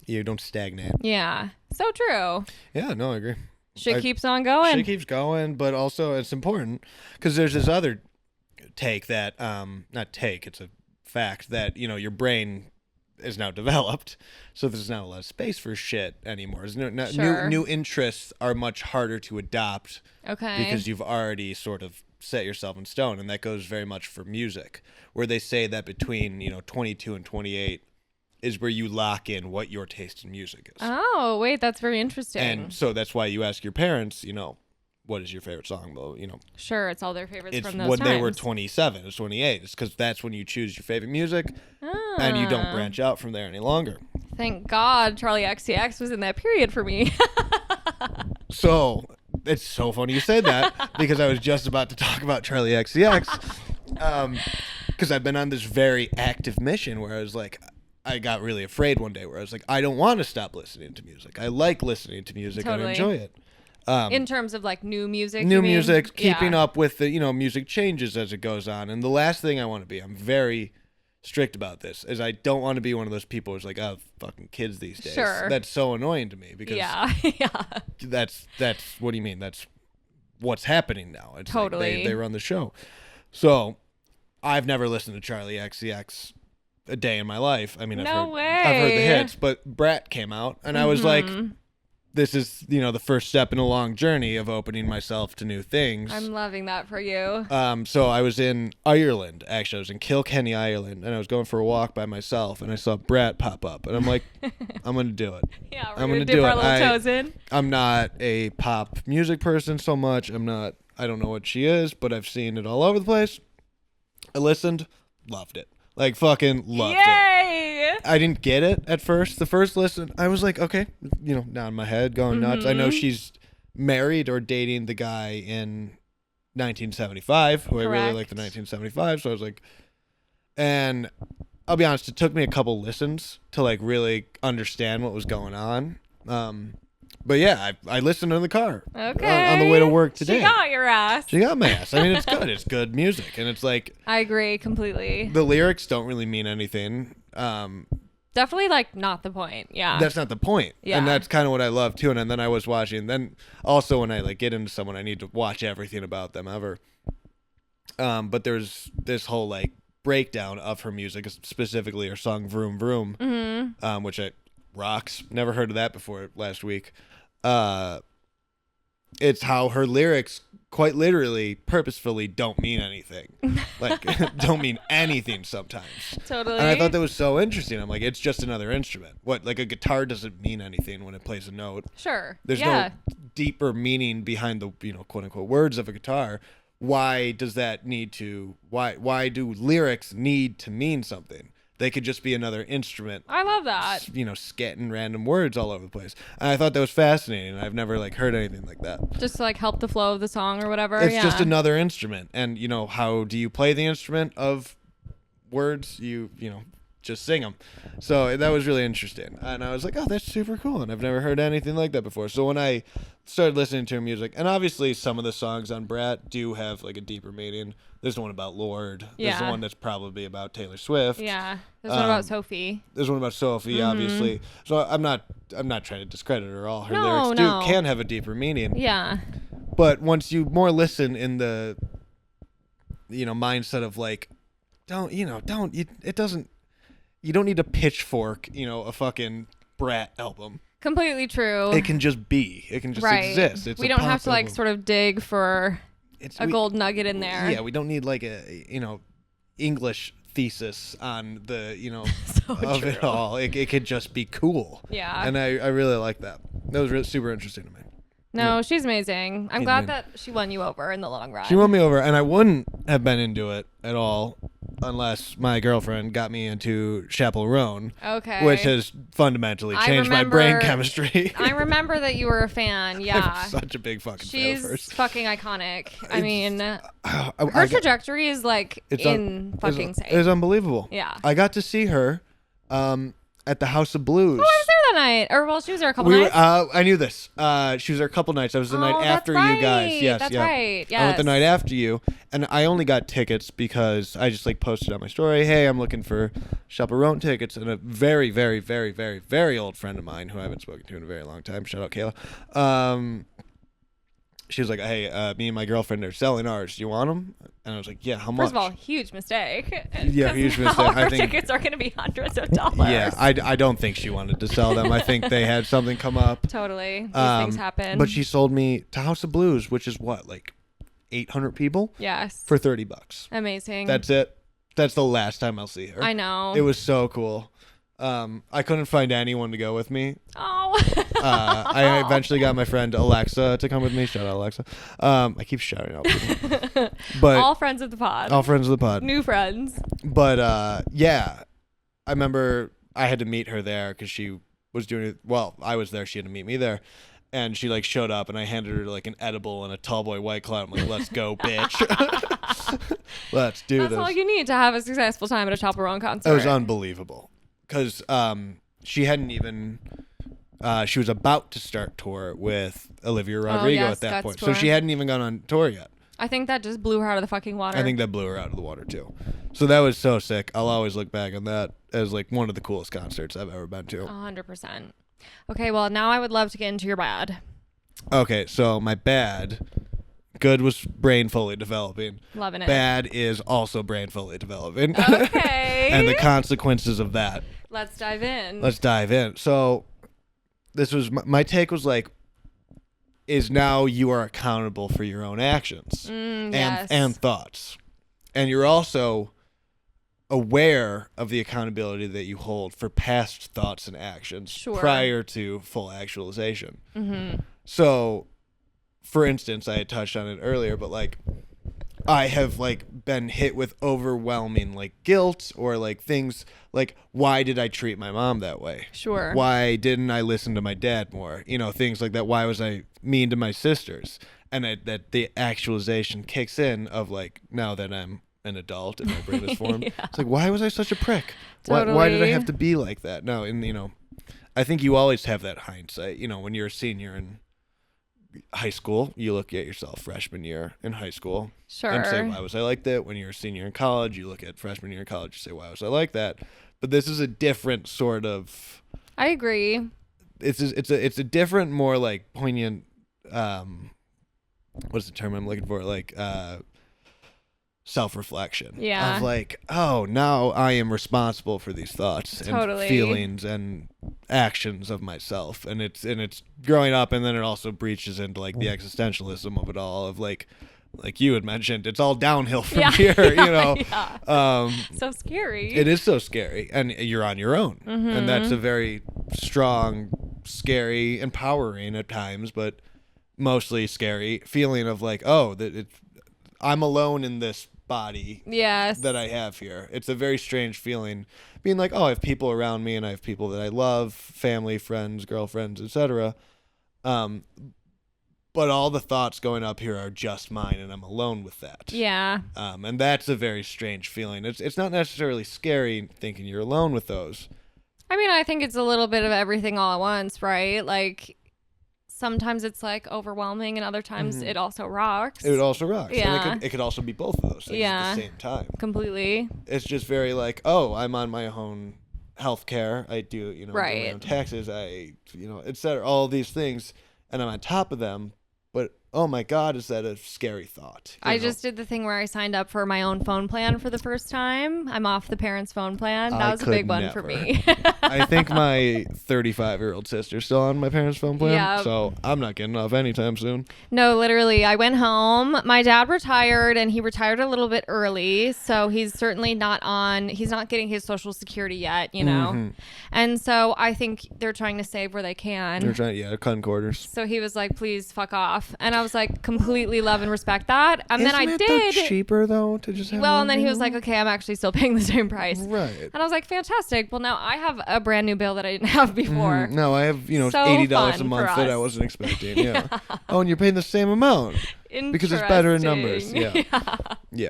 You don't stagnate. Yeah. So true. Yeah, no, I agree. Shit keeps on going. Shit keeps going, but also it's important because there's this other take that, it's a fact that, your brain is now developed. So there's not a lot of space for shit anymore. New interests are much harder to adopt. Okay. Because you've already sort of set yourself in stone, and that goes very much for music, where they say that between 22 and 28 is where you lock in what your taste in music is. Oh, wait, that's very interesting. And so that's why you ask your parents, what is your favorite song? Well, Sure, it's all their favorites it's from those when times. they were 27, it's 28. It's because that's when you choose your favorite music, and you don't branch out from there any longer. Thank God Charlie XCX was in that period for me. So it's so funny you say that because I was just about to talk about Charlie XCX, because I've been on this very active mission where I was like, I got really afraid one day where I was like, I don't want to stop listening to music. I like listening to music. Totally. I enjoy it. In terms of like new music, New you mean? music, keeping Yeah. up with the, music changes as it goes on. And the last thing I want to be, I'm very strict about this, is I don't want to be one of those people who's like, oh, fucking kids these days. Sure. That's so annoying to me because Yeah. that's what do you mean? That's what's happening now. It's Totally. Like they run the show. So I've never listened to Charlie XCX a day in my life. I mean, I've heard the hits, but Brat came out and I was like, this is, the first step in a long journey of opening myself to new things. I'm loving that for you. So I was in Ireland, actually. I was in Kilkenny, Ireland, and I was going for a walk by myself, and I saw Brat pop up, and I'm like, I'm going to do it. Yeah, I'm we're gonna gonna dip do our it. little toes in. I'm not a pop music person so much. I don't know what she is, but I've seen it all over the place. I listened, loved it. Like, fucking loved it. Yay! I didn't get it at first. The first listen, I was like, okay, now in my head, going nuts. I know she's married or dating the guy in 1975, who I really like the 1975. So I was like, and I'll be honest, it took me a couple listens to like really understand what was going on. But yeah, I listened in the car on the way to work today. She got your ass. She got my ass. I mean, it's good. It's good music, and it's like I agree completely. the lyrics don't really mean anything. Definitely like not the point. Yeah. That's not the point. Yeah. And that's kind of what I love too. And then I was watching. Then also when I like get into someone, I need to watch everything about them ever. But there's this whole like breakdown of her music, specifically her song "Vroom Vroom," which rocks. Never heard of that before last week. It's how her lyrics quite literally, purposefully don't mean anything. Like, don't mean anything sometimes. Totally. And I thought that was so interesting. I'm like, it's just another instrument. What, like a guitar doesn't mean anything when it plays a note. Sure. There's no deeper meaning behind the, quote unquote words of a guitar. Why does that need to, why do lyrics need to mean something? They could just be another instrument. I love that. Scatting random words all over the place. And I thought that was fascinating. I've never heard anything like that. Just to help the flow of the song or whatever. It's just another instrument. And how do you play the instrument of words? You just sing them. So that was really interesting. And I was like, oh, that's super cool. And I've never heard anything like that before. So when I started listening to her music, and obviously some of the songs on Brat do have a deeper meaning. There's the one about Lorde. There's the one that's probably about Taylor Swift. Yeah. There's one about Sophie. There's one about Sophie, obviously. So I'm not trying to discredit her. All her lyrics can have a deeper meaning. Yeah. But once you more listen in the mindset of you don't need a pitchfork, a fucking Brat album. Completely true. It can just be. It can just exist. We don't have to sort of dig for a gold nugget in there. Yeah, we don't need a English thesis on the of it all. It could just be cool. Yeah. And I really like that. That was really super interesting to me. No, she's amazing. I'm glad that she won you over in the long run. She won me over, and I wouldn't have been into it at all unless my girlfriend got me into Chaperone. Okay. Which has fundamentally changed my brain chemistry. I remember that you were a fan. Yeah. I'm such a big fucking fan of hers. She's fucking iconic. I mean, her trajectory is insane. It's unbelievable. Yeah. I got to see her at the House of Blues. Oh, I was there that night. Or, well, she was there a couple nights. I knew this. She was there a couple nights. I was the night after you guys. Yes, that's right. Yes. I went the night after you, and I only got tickets because I just posted on my story, hey, I'm looking for Chaperone tickets, and a very, very, very, very, very old friend of mine who I haven't spoken to in a very long time, shout out Kayla, she was like, hey, me and my girlfriend are selling ours. Do you want them? And I was like, yeah, how much? First of all, huge mistake. Yeah, huge mistake. I think tickets are going to be hundreds of dollars. Yeah, I don't think she wanted to sell them. I think they had something come up. Totally. These things happen. But she sold me to House of Blues, which is what, 800 people? Yes. For $30. Amazing. That's it. That's the last time I'll see her. I know. It was so cool. I couldn't find anyone to go with me. Oh. I eventually got my friend Alexa to come with me. Shout out Alexa. I keep shouting out people. But all friends of the pod. All friends of the pod. New friends. But yeah, I remember I had to meet her there because she was doing it. Well, I was there. She had to meet me there. And she like showed up and I handed her like an edible and a tall boy White Claw. I'm like, let's go, bitch. Let's do this. That's all you need to have a successful time at a Chaperone concert. It was unbelievable. Because she hadn't even... she was about to start tour with Olivia Rodrigo at that point. Tour. So she hadn't even gone on tour yet. I think that just blew her out of the fucking water. I think that blew her out of the water too. So that was so sick. I'll always look back on that as like one of the coolest concerts I've ever been to. 100%. Okay, well, now I would love to get into your bad. Okay, so my bad... Good was brain fully developing. Loving it. Bad is also brain fully developing. Okay. And the consequences of that. Let's dive in. Let's dive in. So this was my take was like, is now you are accountable for your own actions and thoughts. And you're also aware of the accountability that you hold for past thoughts and actions prior to full actualization. Mm-hmm. So, for instance, I had touched on it earlier, but like I have like been hit with overwhelming like guilt or like things like, why did I treat my mom that way? Sure. Why didn't I listen to my dad more? You know, things like that. Why was I mean to my sisters? And that the actualization kicks in of like, now that I'm an adult and my brain is formed, it's like, why was I such a prick? Totally. Why did I have to be like that? No, and you know, I think you always have that hindsight. You know, when you're a senior in high school, you look at yourself freshman year in high school and say, why was I like that? When you're a senior in college, you look at freshman year in college, you say, why was I like that? But this is a different sort of... I agree. It's a different, more like poignant... what's the term I'm looking for? Like... self-reflection. Yeah. Of like, oh, now I am responsible for these thoughts and feelings and actions of myself. And it's growing up, and then it also breaches into like the existentialism of it all, of like you had mentioned, it's all downhill from here, you know. So scary. It is so scary, and you're on your own. Mm-hmm. And that's a very strong, scary, empowering at times, but mostly scary feeling of like, oh, I'm alone in this body that I have here. It's a very strange feeling, being like, oh, I have people around me and I have people that I love, family, friends, girlfriends, etc. But all the thoughts going up here are just mine, and I'm alone with that. Yeah. And that's a very strange feeling. It's not necessarily scary thinking you're alone with those. I mean, I think it's a little bit of everything all at once, right? Like, sometimes it's like overwhelming, and other times it also rocks. It also rocks. Yeah. And it could also be both of those things at the same time. Completely. It's just very like, oh, I'm on my own healthcare. I do, do my own taxes. I, etc. All these things, and I'm on top of them. But oh my God, is that a scary thought? I just did the thing where I signed up for my own phone plan for the first time. I'm off the parents' phone plan. That was a big one for me. I think my 35-year-old sister's still on my parents' phone plan, so I'm not getting off anytime soon. No, literally, I went home. My dad retired, and he retired a little bit early, so he's certainly not getting his Social Security yet, Mm-hmm. And so I think they're trying to save where they can. They're trying, cutting quarters. So he was like, please fuck off. And I was like, completely love and respect that. And Isn't then I it did. Cheaper though to just have. Well, and then he was like, okay, I'm actually still paying the same price. Right. And I was like, fantastic. Well, now I have a brand new bill that I didn't have before. No, I have So $80 a fun month for that I us. wasn't expecting. Yeah. Oh, and you're paying the same amount because it's better in numbers. Yeah. Yeah.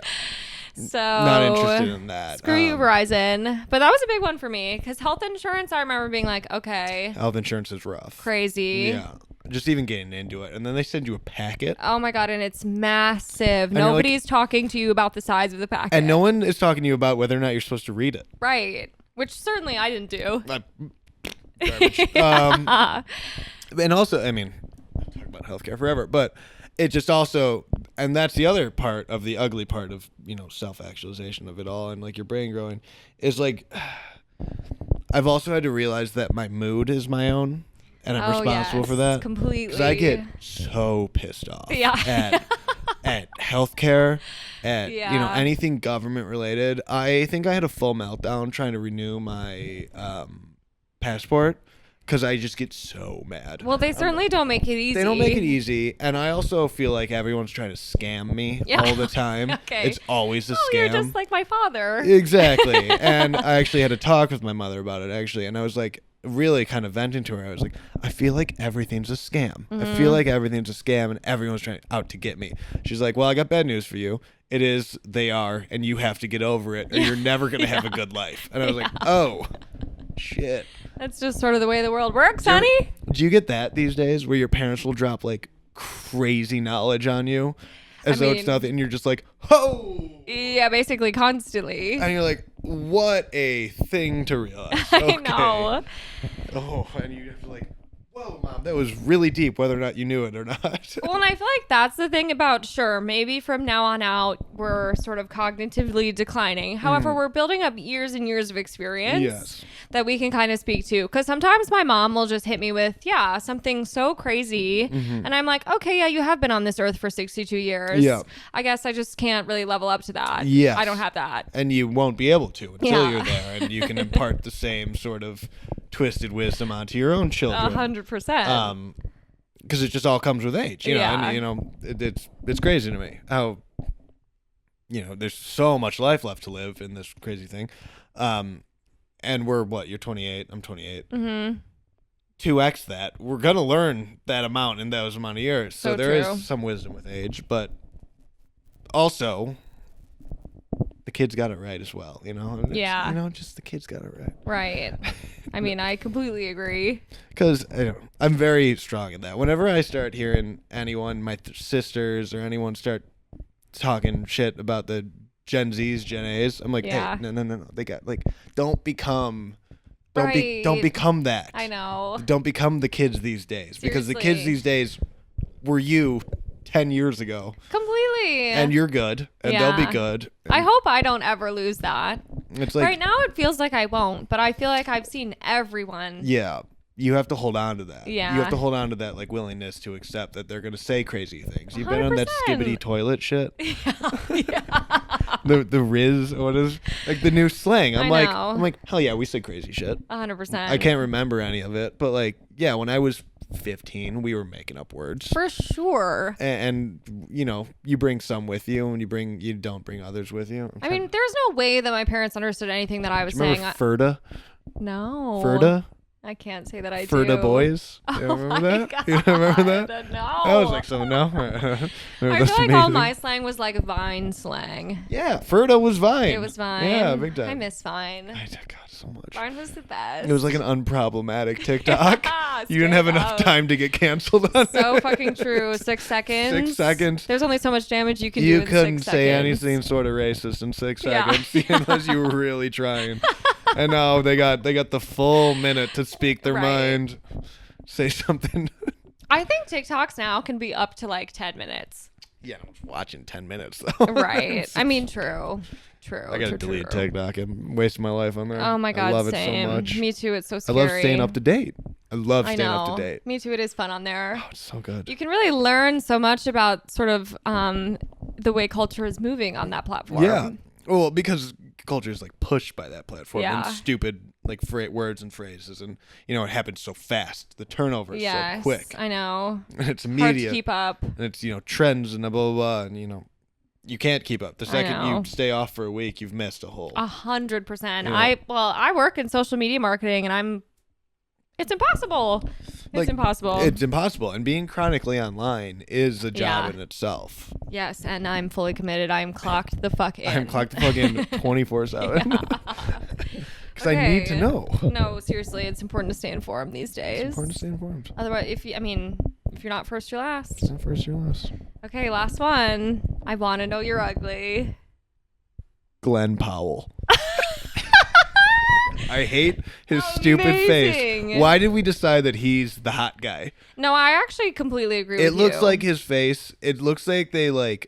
So not interested in that. Screw you, Verizon. But that was a big one for me because health insurance, I remember being like, okay. Health insurance is rough. Crazy. Yeah. Just even getting into it. And then they send you a packet. Oh my God. And it's massive. And Nobody's talking to you about the size of the packet. And no one is talking to you about whether or not you're supposed to read it. Right. Which certainly I didn't do. Garbage. And also, I mean, I talk about healthcare forever, but it just also, and that's the other part of the ugly part of, self-actualization of it all and like your brain growing, is like, I've also had to realize that my mood is my own. And I'm responsible for that. Completely. Because I get so pissed off at healthcare, at anything government related. I think I had a full meltdown trying to renew my passport because I just get so mad. Well, they certainly don't make it easy. They don't make it easy, and I also feel like everyone's trying to scam me all the time. Okay. It's always a scam. You're just like my father. Exactly. And I actually had a talk with my mother about it, actually, and I was like, really kind of venting to her. I was like, I feel like everything's a scam. I feel like everything's a scam and everyone's trying out to get me. She's like, well, I got bad news for you. It is, they are, and you have to get over it or you're never going to have a good life. And I was like, oh, shit. That's just sort of the way the world works, honey. Do you get that these days where your parents will drop like crazy knowledge on you as though it's nothing and you're just like, oh. Yeah, basically constantly. And you're like, what a thing to realize. I know. Oh, and you have to like, whoa, Mom, that was really deep, whether or not you knew it or not. Well, and I feel like that's the thing about, sure, maybe from now on out, we're sort of cognitively declining. However, we're building up years and years of experience that we can kind of speak to. Because sometimes my mom will just hit me with, something so crazy. And I'm like, okay, yeah, you have been on this earth for 62 years. Yeah. I guess I just can't really level up to that. Yes. I don't have that. And you won't be able to until you're there. And you can impart the same sort of twisted wisdom onto your own children. 100%. Because it just all comes with age, you know. And you know, it's crazy to me how, you know, there's so much life left to live in this crazy thing. And we're what? You're 28. I'm 28. 2x that. We're gonna learn that amount in those amount of years. So there is some wisdom with age, but also the kids got it right as well, you know? You know, just the kids got it right. Right. I mean, I completely agree. Because I'm very strong in that. Whenever I start hearing anyone, my sisters or anyone start talking shit about the Gen Zs, Gen As, I'm like, hey, no. They got, like, don't become that. I know. Don't become the kids these days. Seriously. Because the kids these days were you 10 years ago. Completely. And you're good. And they'll be good. I hope I don't ever lose that. It's like, right now it feels like I won't, but I feel like I've seen everyone. Yeah. You have to hold on to that. Yeah. You have to hold on to that like willingness to accept that they're going to say crazy things. You've 100%. been on that skibbity toilet shit. Yeah. the Riz, what is like the new slang. I'm I know. like, hell yeah, we say crazy shit. 100%. I can't remember any of it, but like, yeah, when I was 15, we were making up words. For sure. And you know, you bring some with you and you don't bring others with you. I mean, there's no way that my parents understood anything that I was saying. Ferda? No. Ferda? I can't say that I do. Ferda boys? You remember that? God. You remember that? No. I was like, so no. I feel like all my slang was like Vine slang. Yeah, Ferda was Vine. It was Vine. Yeah, big time. I miss Vine. God, so much. Vine was the best. It was like an unproblematic TikTok. You didn't have enough time to get canceled on it. So fucking true. 6 seconds. 6 seconds. There's only so much damage you can do in 6 seconds. You couldn't say anything sort of racist in 6 seconds unless you were really trying. And now they got the full minute to speak their mind, say something. I think TikToks now can be up to like 10 minutes. Yeah, I was watching 10 minutes though. Right. I mean, true. I gotta delete TikTok. I'm wasting my life on there. Oh my God, I love same. it so much. Me too. It's so scary. I love staying up to date. I love staying up to date. Me too. It is fun on there. Oh, it's so good. You can really learn so much about sort of the way culture is moving on that platform. Yeah. Well, because culture is like pushed by that platform and Yeah. stupid like words and phrases, and you know it happens so fast. The turnover is so quick. I know. And it's Hard immediate. to keep up. And it's trends and blah blah blah, and you can't keep up. The second you stay off for a week, you've missed a whole. 100%. Yeah. I work in social media marketing, and it's impossible. It's impossible. It's impossible, and being chronically online is a job in itself. Yes, and I'm fully committed. I'm clocked the fuck in. I'm clocked the fuck in 24/7. Because I need to know. No, seriously, it's important to stay informed these days. It's important to stay informed. Otherwise, if you're not first, you're last. It's not first, you're last. Okay, last one. I want to know you're ugly. Glen Powell. I hate his stupid face. Why did we decide that he's the hot guy? No, I actually completely agree with you. It looks like his face. It looks like they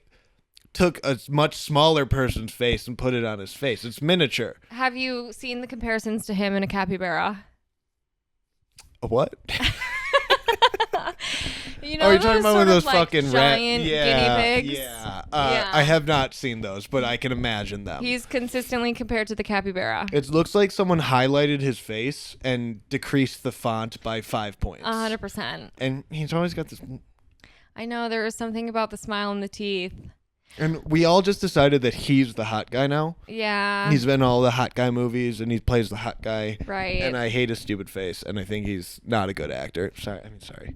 took a much smaller person's face and put it on his face. It's miniature. Have you seen the comparisons to him in a capybara? A what? You know, Oh, you're talking about one of those like fucking giant guinea pigs. Yeah. Yeah. I have not seen those, but I can imagine them. He's consistently compared to the capybara. It looks like someone highlighted his face and decreased the font by 5 points. 100%. And he's always got this. I know, there is something about the smile and the teeth. And we all just decided that he's the hot guy now. Yeah. He's been in all the hot guy movies, and he plays the hot guy. Right. And I hate his stupid face, and I think he's not a good actor. Sorry.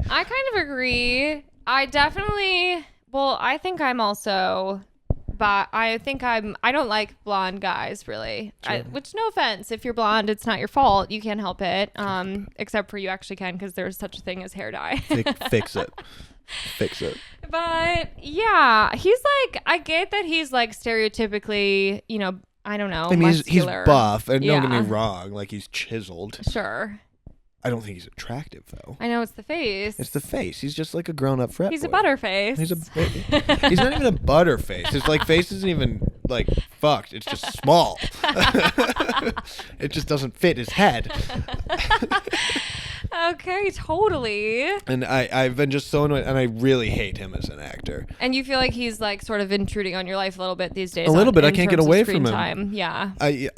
I kind of agree. I definitely, well, I think I'm also, but I don't like blonde guys, really. Sure. Which, no offense, if you're blonde, it's not your fault. You can't help it. Except for you actually can, because there's such a thing as hair dye. Fix it. Fix it. But yeah, he's like, I get that he's like stereotypically, you know, I don't know. I mean, he's muscular. buff, and don't get me Yeah. wrong, like he's chiseled. Sure. I don't think he's attractive though. I know, it's the face. It's the face. He's just like a grown-up frat He's boy. a butterface. He's not even a butterface. His like face isn't even like fucked. It's just small. It just doesn't fit his head. Okay, totally. And I've been just so annoyed, and I really hate him as an actor. And you feel like he's like sort of intruding on your life a little bit these days. A little bit. I in can't get terms of away screen from him. time. Yeah. I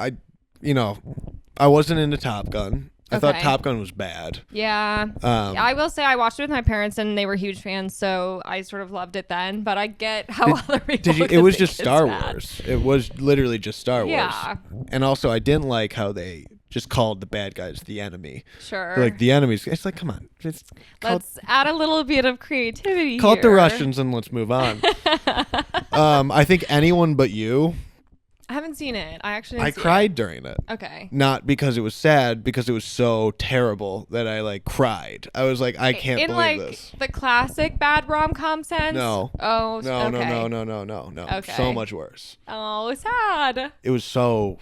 I wasn't into Top Gun. I thought Okay. Top Gun was bad. Yeah. I will say I watched it with my parents and they were huge fans, so I sort of loved it then. But I get how other people. It was think just it's Star bad. Wars. It was literally just Star Wars. Yeah. And also, I didn't like how they just called the bad guys the enemy. Sure. Like the enemies. It's like, come on. Let's add a little bit of creativity. Call it the here. Russians and let's move on. I think Anyone But You. I haven't seen it. I actually. I Didn't see cried during it. It. Okay. Not because it was sad, because it was so terrible that I like cried. I was like, I can't in believe like this. the classic bad rom-com sense. No. Oh. No, okay. no. Okay. So much worse. Oh, sad. It was so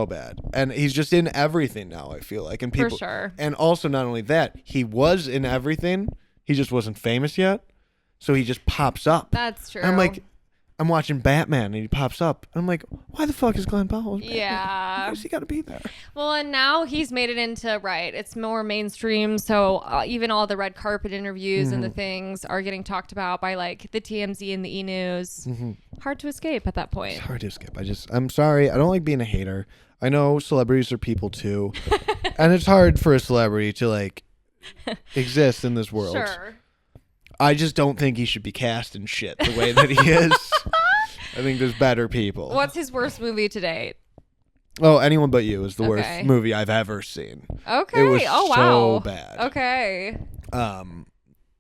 bad. And he's just in everything now, I feel like. And people For sure. And also not only that, he was in everything. He just wasn't famous yet. So he just pops up. That's true. And I'm like, I'm watching Batman and he pops up. And I'm like, why the fuck is Glen Powell in Batman? Yeah. Why does he got to be there? Well, and now he's made it into, right, it's more mainstream. So even all the red carpet interviews and the things are getting talked about by like the TMZ and the E-News. Mm-hmm. Hard to escape at that point. It's hard to skip. I'm sorry. I don't like being a hater. I know celebrities are people too. And it's hard for a celebrity to like exist in this world. Sure. I just don't think he should be cast in shit the way that he is. I think there's better people. What's his worst movie to date? Oh, Anyone But You is the Okay. worst movie I've ever seen. Okay. It was wow. so bad. Okay.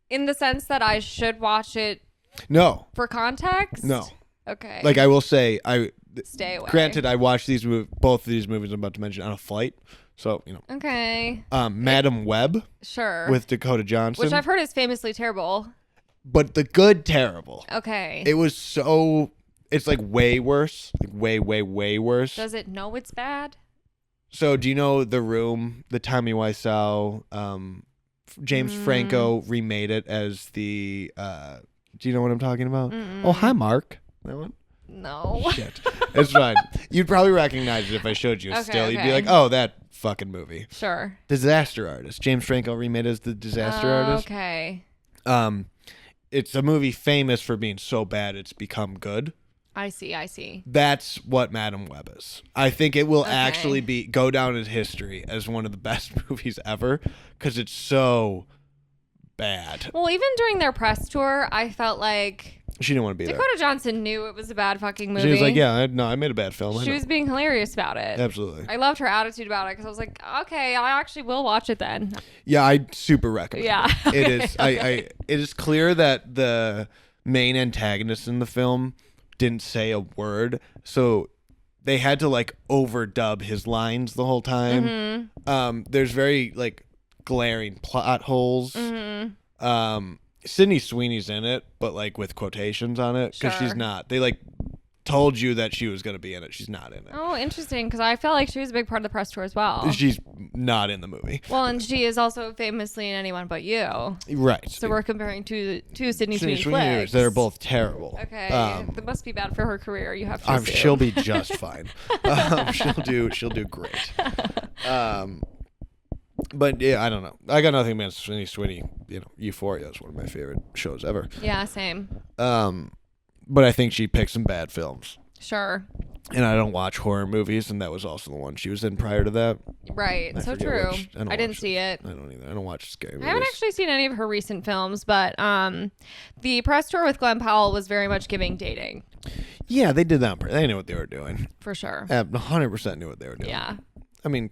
In the sense that I should watch it No. for context? No. Okay. Like I will say, Stay away. granted, I watched both of these movies I'm about to mention on a flight. So, Okay. Madam Web Sure. with Dakota Johnson. Which I've heard is famously terrible. But the good terrible. Okay. It was so, it's like way worse. Like way worse. Does it know it's bad? So do you know The Room, the Tommy Wiseau, James Franco remade it as the, do you know what I'm talking about? Oh, hi, Mark. That one? No. Shit. It's fine. You'd probably recognize it if I showed you Okay, still. You'd be okay. like, oh, that fucking movie. Sure. Disaster Artist. James Franco remade it as the Disaster Artist. Okay. It's a movie famous for being so bad it's become good. I see. That's what Madam Web is. I think it will Okay. actually go down in history as one of the best movies ever because it's so bad. Well, even during their press tour, I felt like She didn't want to be Dakota Johnson knew it was a bad fucking there. movie. She was like, yeah, I made a bad film. I She know. was being hilarious about it. Absolutely. I loved her attitude about it because I was like, okay, I actually will watch it then. Yeah, I super recommend Yeah. it. It is. It is clear that the main antagonist in the film didn't say a word, so they had to like overdub his lines the whole time. There's very like glaring plot holes. Sydney Sweeney's in it, but like with quotations on it because she's Sure. not. They like told you that she was going to be in it. She's not in it. Oh, interesting, because I felt like she was a big part of the press tour as well. She's not in the movie. Well, and she is also famously in Anyone But You. Right. So we're comparing two Sydney Sydney Sweeney Sweeney flicks. that are both terrible. Okay, that must be bad for her career. You have to. Assume. She'll be just fine. She'll do great. But yeah, I don't know. I got nothing against Sweeney. You know, Euphoria is one of my favorite shows ever. Yeah, same. But I think she picked some bad films. Sure. And I don't watch horror movies, and that was also the one she was in prior to that. Right. So true. I didn't see it. I don't either. I don't watch scary movies. I haven't actually seen any of her recent films, but the press tour with Glen Powell was very much giving dating. Yeah, they did that. They knew what they were doing. For sure. 100% knew what they were doing. Yeah. I mean,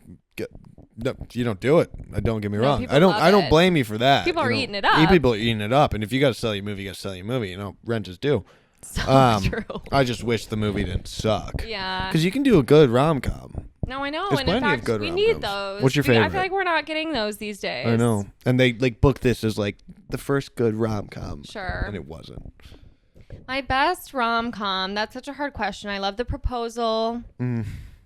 no, you don't do it. Don't get me wrong. People I love don't it. blame you for that. People are eating it up. People are eating it up, and if you got to sell your movie, you got to sell your movie. You know, rent is due. So true. I just wish the movie didn't suck. Yeah. Because you can do a good rom-com. No, I know. There's And in plenty of fact, good we rom-coms. need those. What's your favorite? I feel like we're not getting those these days. I know. And they like booked this as like the first good rom-com. Sure. And it wasn't. My best rom-com. That's such a hard question. I love The Proposal.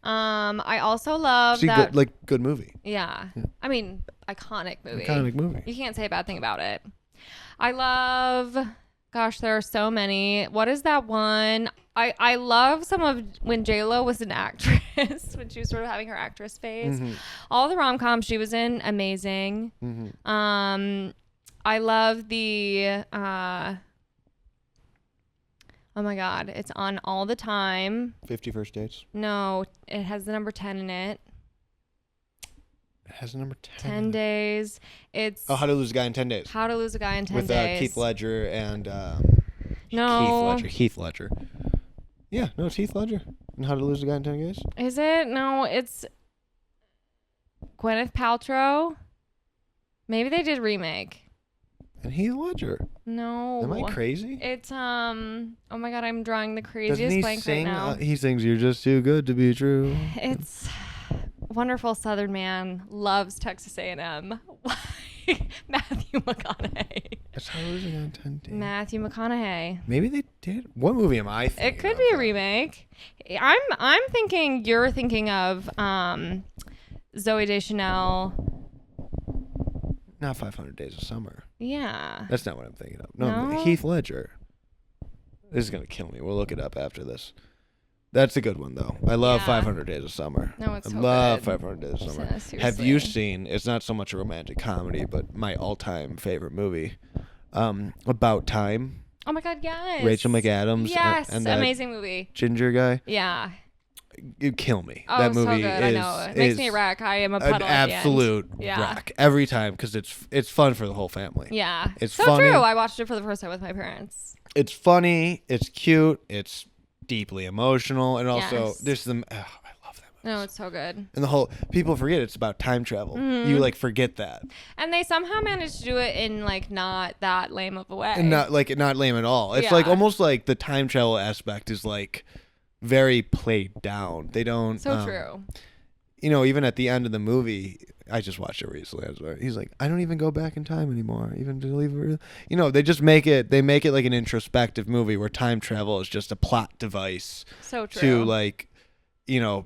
I also love that. Good movie. Yeah. I mean, iconic movie. Iconic movie. You can't say a bad thing about it. I love. Gosh, there are so many. What is that one? I love some of when J-Lo was an actress, when she was sort of having her actress phase. Mm-hmm. All the rom-coms she was in, amazing. Mm-hmm. I love the, oh my God, it's on all the time. 50 First Dates. No, it has the number 10 in it. It has a number 10. 10 Days. It's How to Lose a Guy in 10 Days. How to Lose a Guy in 10 With Days. Heath Ledger and No. Heath Ledger. Yeah, no, it's Heath Ledger. And How to Lose a Guy in 10 Days. Is it? No, it's Gwyneth Paltrow. Maybe they did remake. And Heath Ledger. No. Am I crazy? It's oh my God, I'm drawing the Doesn't craziest he blank sing? right now. He sings "You're Just Too Good to Be True." It's Wonderful Southern Man loves Texas A&M. Matthew McConaughey. That's How to Lose a Guy in 10 Days. Matthew McConaughey. Maybe they did. What movie am I thinking? It could of be a then? remake. I'm thinking you're thinking of Zooey Deschanel. Not 500 Days of Summer. Yeah. That's not what I'm thinking of. No, No? Heath Ledger. This is gonna kill me. We'll look it up after this. That's a good one though. I love Yeah. 500 Days of Summer. No, it's I so love good. 500 Days of Summer. Seriously. Have you seen? It's not so much a romantic comedy, but my all-time favorite movie, About Time. Oh my God, yes. Rachel McAdams. Yes, and that amazing movie. ginger guy. Yeah. You kill me. Oh, that movie so good. is. I know. It makes me is wreck. I am a an puddle at the end. absolute Yeah. wreck every time because it's fun for the whole family. Yeah. It's so funny. true. I watched it for the first time with my parents. It's funny. It's cute. It's deeply emotional, and also Yes. there's some. I love that movie. No, it's so good. And the whole people forget it's about time travel. Mm-hmm. You like forget that, And they somehow managed to do it in like not that lame of a way. and not lame at all. It's like Yeah. almost like the time travel aspect is like very played down. They don't. So true. You know, even at the end of the movie, I just watched it recently. He's like, I don't even go back in time anymore, even to leave. You know, they just make it. They make it like an introspective movie where time travel is just a plot device So true. to like, you know,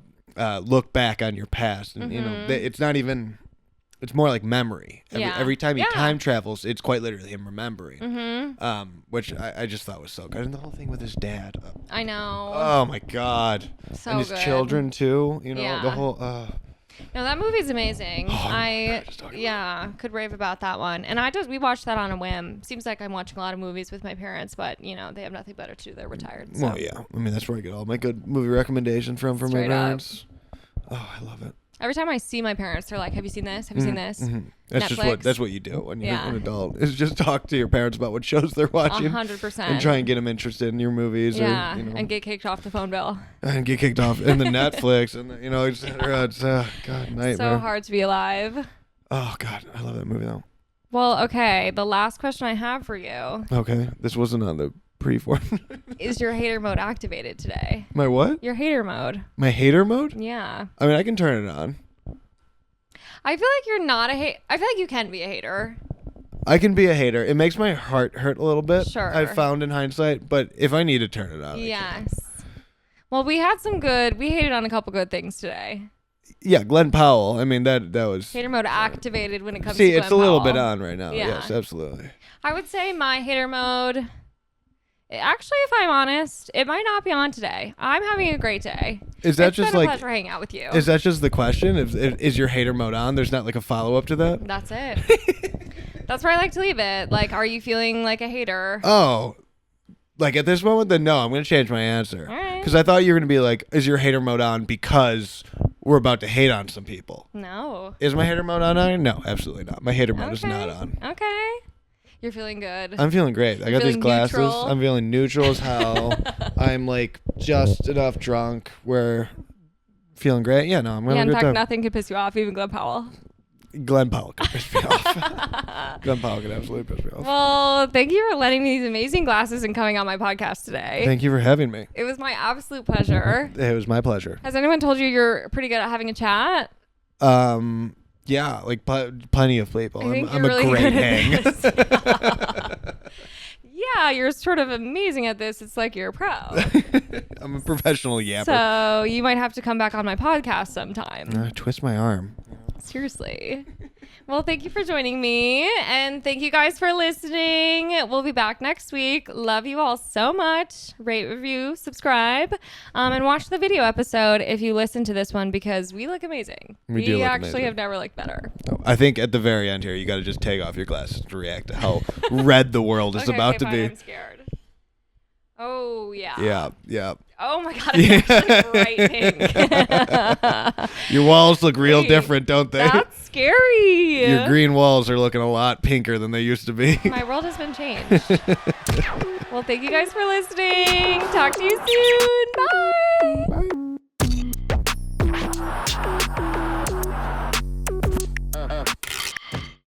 look back on your past, and you know, Mm-hmm. it's not even. It's more like memory. Every time he Yeah. time travels, it's quite literally him remembering. Mm-hmm. Which I just thought was so good, and the whole thing with his dad. I know. Oh my God! So and his good. children too. You know, Yeah. the whole. No, that movie's amazing. I just talking about could rave about that one. And we watched that on a whim. Seems like I'm watching a lot of movies with my parents, but you know, they have nothing better to do. They're retired. So. Well, yeah. I mean, that's where I get all my good movie recommendations from my Straight up. parents. Oh, I love it. Every time I see my parents, they're like, "Have you seen this? Have you seen this?" That's Netflix. that's what you do when you're Yeah. an adult. Is just talk to your parents about what shows they're watching 100%. and try and get them interested in your movies. Yeah, or, you know, and get kicked off the phone bill. and get kicked off in the Netflix and you know, it's God nightmare. So hard to be alive. Oh God, I love that movie though. Well, okay. The last question I have for you Okay, this wasn't on the pre-form. is your hater mode activated today? My what? Your hater mode. My hater mode? Yeah. I mean, I can turn it on. I feel like you're not a hate. I feel like you can be a hater. I can be a hater. It makes my heart hurt a little bit. Sure. I found in hindsight, but if I need to turn it on, I can. Yes. Well, we hated on a couple good things today. Yeah, Glen Powell. I mean, that was. Hater mode activated when it comes to It's Glen a little Powell. bit on right now. Yeah. Yes, absolutely. I would say my hater mode Actually, if I'm honest, it might not be on today. I'm having a great day. Is that it's just been like a pleasure hanging out with you? Is that just the question? Is your hater mode on? There's not like a follow up to that? That's it. That's where I like to leave it. Like, are you feeling like a hater? Oh, like at this moment, then no, I'm going to change my answer. All right. Because I thought you were going to be like, is your hater mode on because we're about to hate on some people? No. Is my hater mode on? No, absolutely not. My hater mode is not on. Okay. You're feeling good. I'm feeling great. I got these glasses. Neutral. I'm feeling neutral as hell. I'm like just enough drunk where feeling great. Yeah, no, I'm having Yeah, a in good fact, time. nothing could piss you off, even Glen Powell. Glen Powell could piss me off. Glen Powell could absolutely piss me off. Well, thank you for lending me these amazing glasses and coming on my podcast today. Thank you for having me. It was my absolute pleasure. It was my pleasure. Has anyone told you you're pretty good at having a chat? Yeah, like plenty of people. I think I'm you're a really great good at hang. this. Yeah, you're sort of amazing at this. It's like you're a pro. I'm a professional yapper. So you might have to come back on my podcast sometime. Twist my arm. Seriously. Well, thank you for joining me. And thank you guys for listening. We'll be back next week. Love you all so much. Rate, review, subscribe, and watch the video episode if you listen to this one because we look amazing. We do look actually amazing. have never looked better. I think at the very end here, you got to just take off your glasses to react to how red the world is about to fine, be. I'm scared. Oh, yeah. Yeah. Oh, my God. It's actually bright pink. Your walls look real Hey, different, don't they? That's scary. Your green walls are looking a lot pinker than they used to be. My world has been changed. Well, thank you guys for listening. Talk to you soon. Bye.